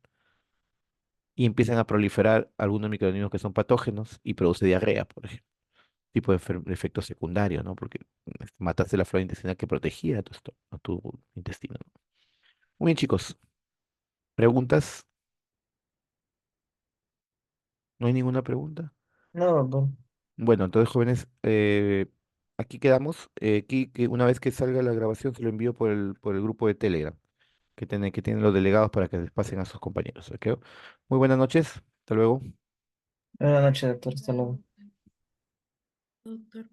y empiezan a proliferar algunos microorganismos que son patógenos y produce diarrea, por ejemplo. Tipo de efecto secundario, ¿no? Porque mataste la flora intestinal que protegía a a tu intestino. ¿No? Muy bien, chicos. ¿Preguntas? ¿No hay ninguna pregunta? No, doctor. Bueno, entonces, jóvenes, aquí quedamos. Aquí, que una vez que salga la grabación, se lo envío por el grupo de Telegram que tienen los delegados para que les pasen a sus compañeros. ¿Ok? Muy buenas noches. Hasta luego. Buenas noches, doctor. Hasta luego. Doctor.